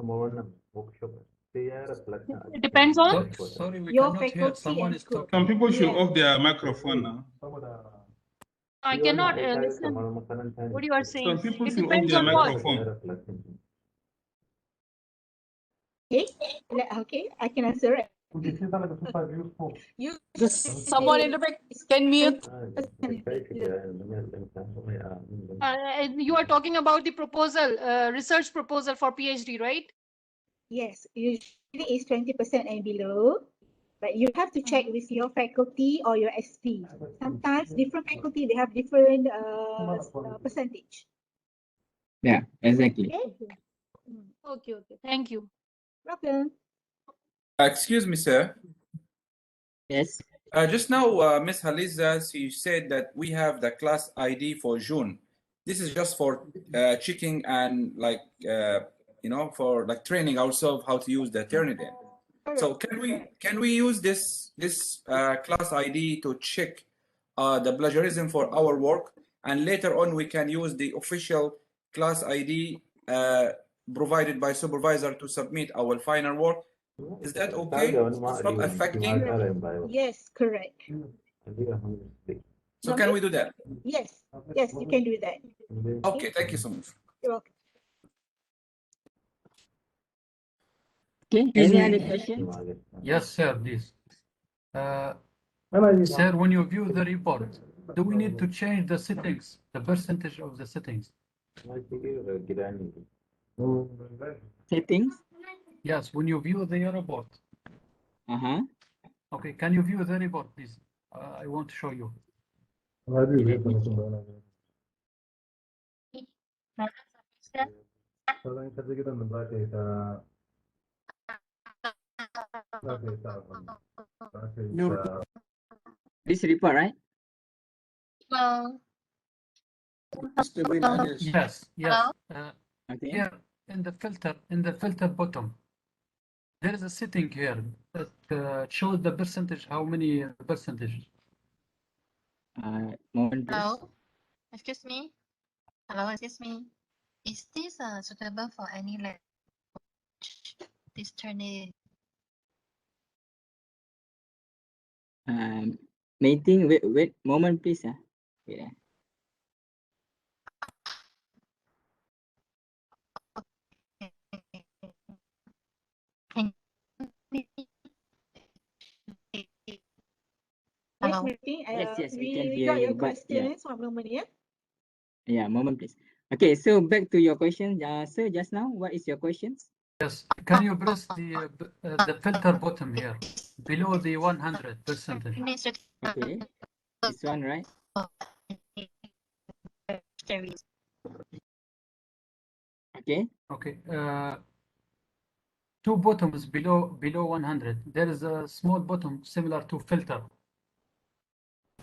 It depends on? Sorry, we Your cannot hear. faculty Someone and is school. talking. Some people should Yeah. off their microphone now. I cannot listen what you are saying. Some people It should off depends their on what? microphone. Okay. Okay, I can answer it. You Someone in the back can mute. You are talking about the proposal, research proposal for PhD, right? Yes, usually it's 20% and below, but you have to check with your faculty or your SP. Sometimes different faculty, they have different percentage. Yeah, exactly. Okay. Okay. Thank you. Welcome. Excuse me, sir. Yes. Just now, Miss Haliza, she said that we have the class ID for June. This is just for checking and for like training ourselves how to use the Turnitin. So can we use this class ID to check the plagiarism for our work, and later on we can use the official class ID provided by supervisor to submit our final work? Is that okay? It's not affecting? Yes, correct. So can we do that? Yes, you can do that. Okay, thank you so much. You're welcome. Okay, any other questions? Yes, sir, please. Sir, when you view the report, do we need to change the settings, the percentage of the settings? Settings? Yes, when you view the report. Okay, can you view the report, please? I want to show you. This report, right? Yes. Okay. Here in the filter bottom, there is a setting here that shows the percentage, how many percentage. Moment, please. Hello, excuse me. Hello, excuse me. Is this suitable for any language? This Turnitin. Meeting, wait, moment, please. Yeah. Yes, meeting. Yes, we can We hear got your you, but yeah. questions. 1 moment, yeah? Yeah, moment, please. Okay, so back to your question, sir. Just now, what is your questions? Yes, can you press the filter bottom here below the 100%? Okay, this one, right? Okay. Okay. Two bottoms below 100. There is a small bottom similar to filter.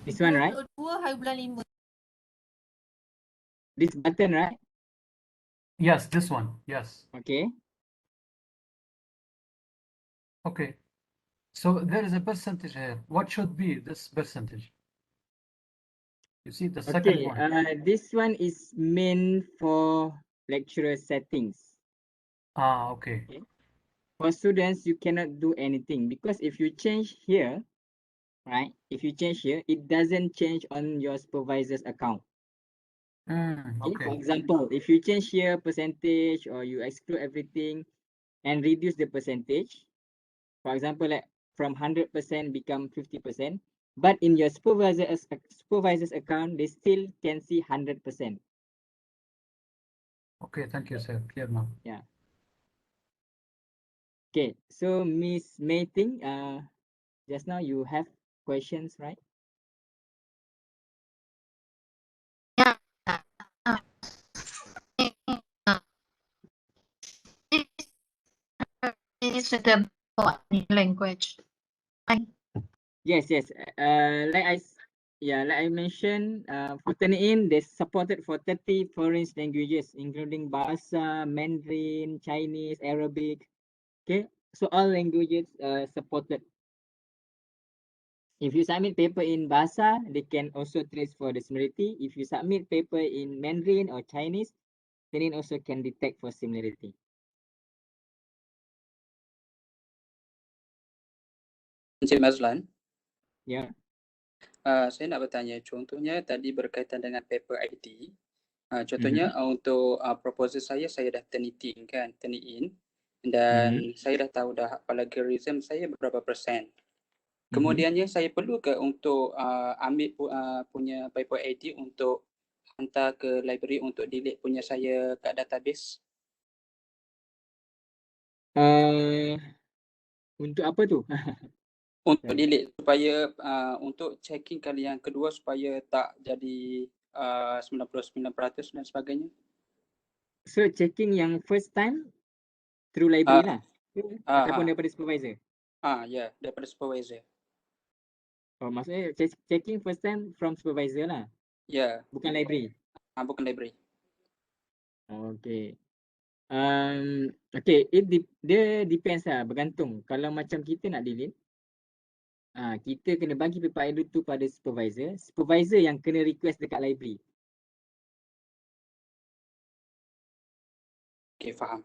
This one, right? This button, right? Yes, this one. Yes. Okay. Okay. So there is a percentage here. What should be this percentage? You see the second one. This one is meant for lecturer settings. Okay. for students, you cannot do anything because if you change here, right? If you change here, it doesn't change on your supervisor's account. Okay. For example, if you change here percentage or you exclude everything and reduce the percentage, for example, like from 100% become 50%, but in your supervisor's account, they still can see 100%. Okay, thank you, sir. Clear now. Yeah. Okay, so Miss May Ting, just now you have questions, right? Yeah. Is suitable for any language. Yes, yes. Like I mentioned, for Turnitin, they supported for 30 foreign languages, including Bahasa, Mandarin, Chinese, Arabic. Okay, so all languages supported. If you submit paper in Bahasa, they can also trace for the similarity. If you submit paper in Mandarin or Chinese, then it also can detect for similarity. Encik Mazlan. Ya. Saya nak bertanya, contohnya tadi berkaitan dengan paper ID. Contohnya untuk proposal saya dah Turnitin kan, Turnitin. Dan saya dah tahu dah plagiarism saya berapa persen. Kemudiannya saya perlu ke untuk ambil punya paper ID untuk hantar ke library untuk delete punya saya kat database? Untuk apa tu? Untuk delete supaya untuk checking kali yang kedua supaya tak jadi 99% dan sebagainya. So checking yang first time through library lah. Ataupun daripada supervisor. Ya, daripada supervisor. Oh, maksudnya checking first time from supervisor lah. Ya. Bukan library. Bukan library. Okay. Okay, dia depends lah, bergantung. Kalau macam kita nak delete, kita kena bagi paper ID tu pada supervisor. Supervisor yang kena request dekat library. Okay, faham.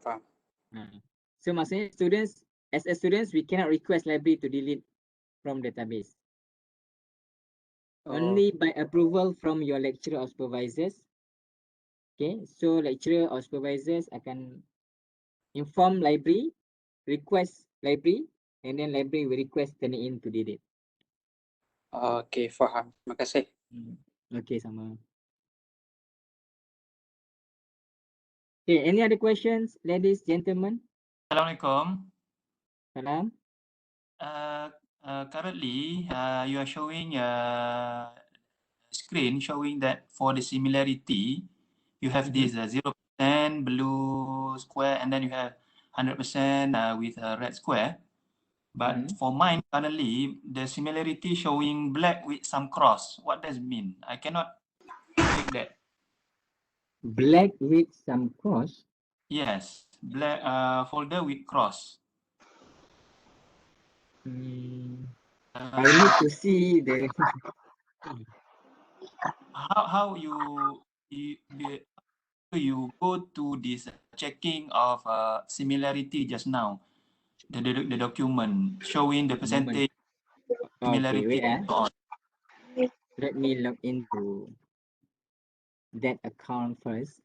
So maksudnya as students, we cannot request library to delete from database. Only by approval from your lecturer or supervisors. Okay, so lecturer or supervisors akan inform library, request library, and then library will request Turnitin to delete. Okay, faham. Terima kasih. Okay, sama. Okay, any other questions, ladies, gentlemen? Assalamualaikum. Salam. Currently, you are showing a screen showing that for the similarity, you have this 0% blue square and then you have 100% with a red square. But for mine, currently, the similarity showing black with some cross. What does it mean? I cannot click that. Black with some cross? Yes, black folder with cross. I need to see the... How you go to this checking of similarity just now, the document showing the percentage similarity. Okay, wait. Let me log into that account first.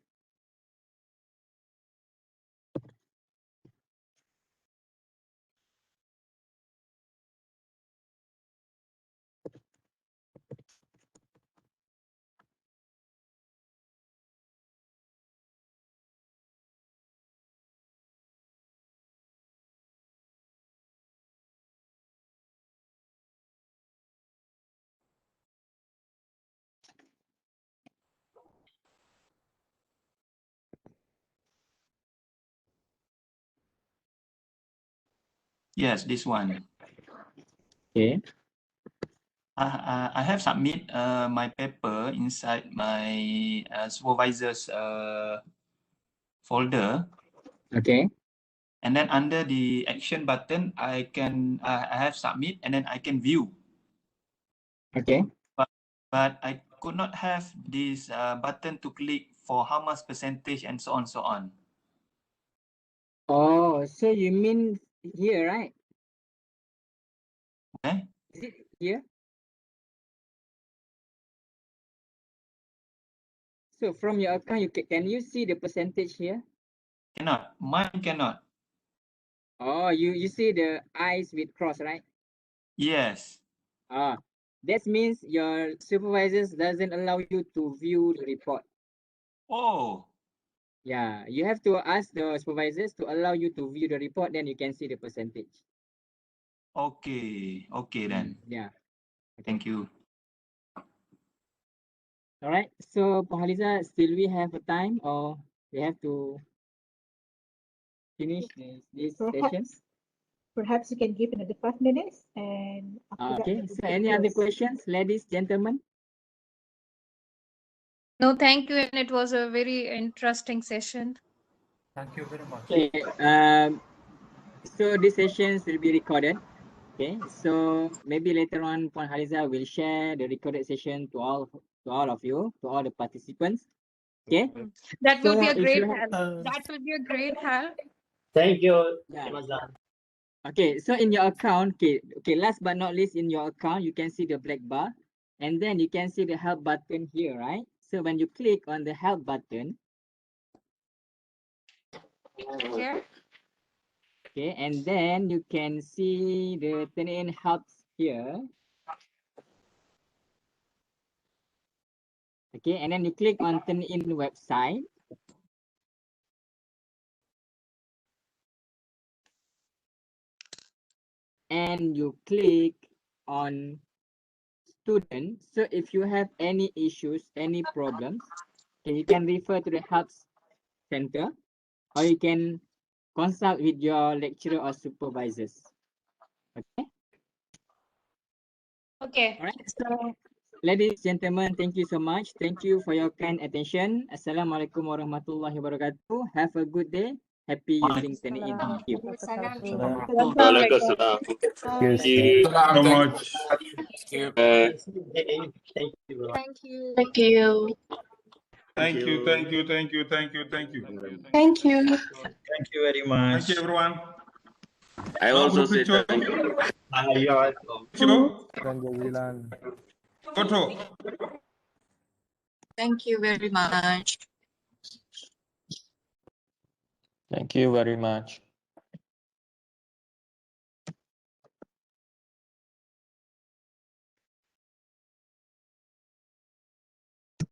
Yes, this one. Okay. I have submit my paper inside my supervisor's folder. Okay. And then under the action button, I have submit and then I can view. Okay. But I could not have this button to click for how much percentage and so on. Oh, so you mean here, right? Okay. Is it here? So from your account, can you see the percentage here? Cannot. Mine cannot. Oh, you see the eyes with cross, right? Yes. Ah, that means your supervisors doesn't allow you to view the report. Oh. Yeah, you have to ask the supervisors to allow you to view the report, then you can see the percentage. Okay. Okay then. Yeah. Okay. Thank you. All right. So, Pohaliza, still we have a time, or we have to finish this session? Perhaps you can give another 5 minutes, and after that, Okay. we So, can any other close. questions, ladies, gentlemen? No, thank you. And it was a very interesting session. Thank you very much. Okay. So these sessions will be recorded. Okay. So maybe later on, Puan Haliza will share the recorded session to all of you, to all the participants. Okay. That will be a if you great have, help. That will be a great help. Thank you. Yeah. Okay, so in your account, okay, last but not least, in your account, you can see the black bar, and then you can see the help button here, right? So when you click on the help button, Okay. okay, and then you can see the Turnitin helps here. Okay, and then you click on Turnitin website. And you click on student. So if you have any issues, any problems, okay, you can refer to the help center, or you can consult with your lecturer or supervisors. Okay. Okay. All right. So, ladies, gentlemen, thank you so much. Thank you for your kind attention. Assalamualaikum warahmatullahi wabarakatuh. Have a good day. Happy using Turnitin. Thank you. Waalaikumsalam. Thank you so much. Thank you. Thank you. Thank you. Thank you, thank you, thank you, thank you, thank you. Thank you. Thank you very much. Thank you, everyone. I also say thank you. You're welcome. Koto. Thank you very much. Thank you very much.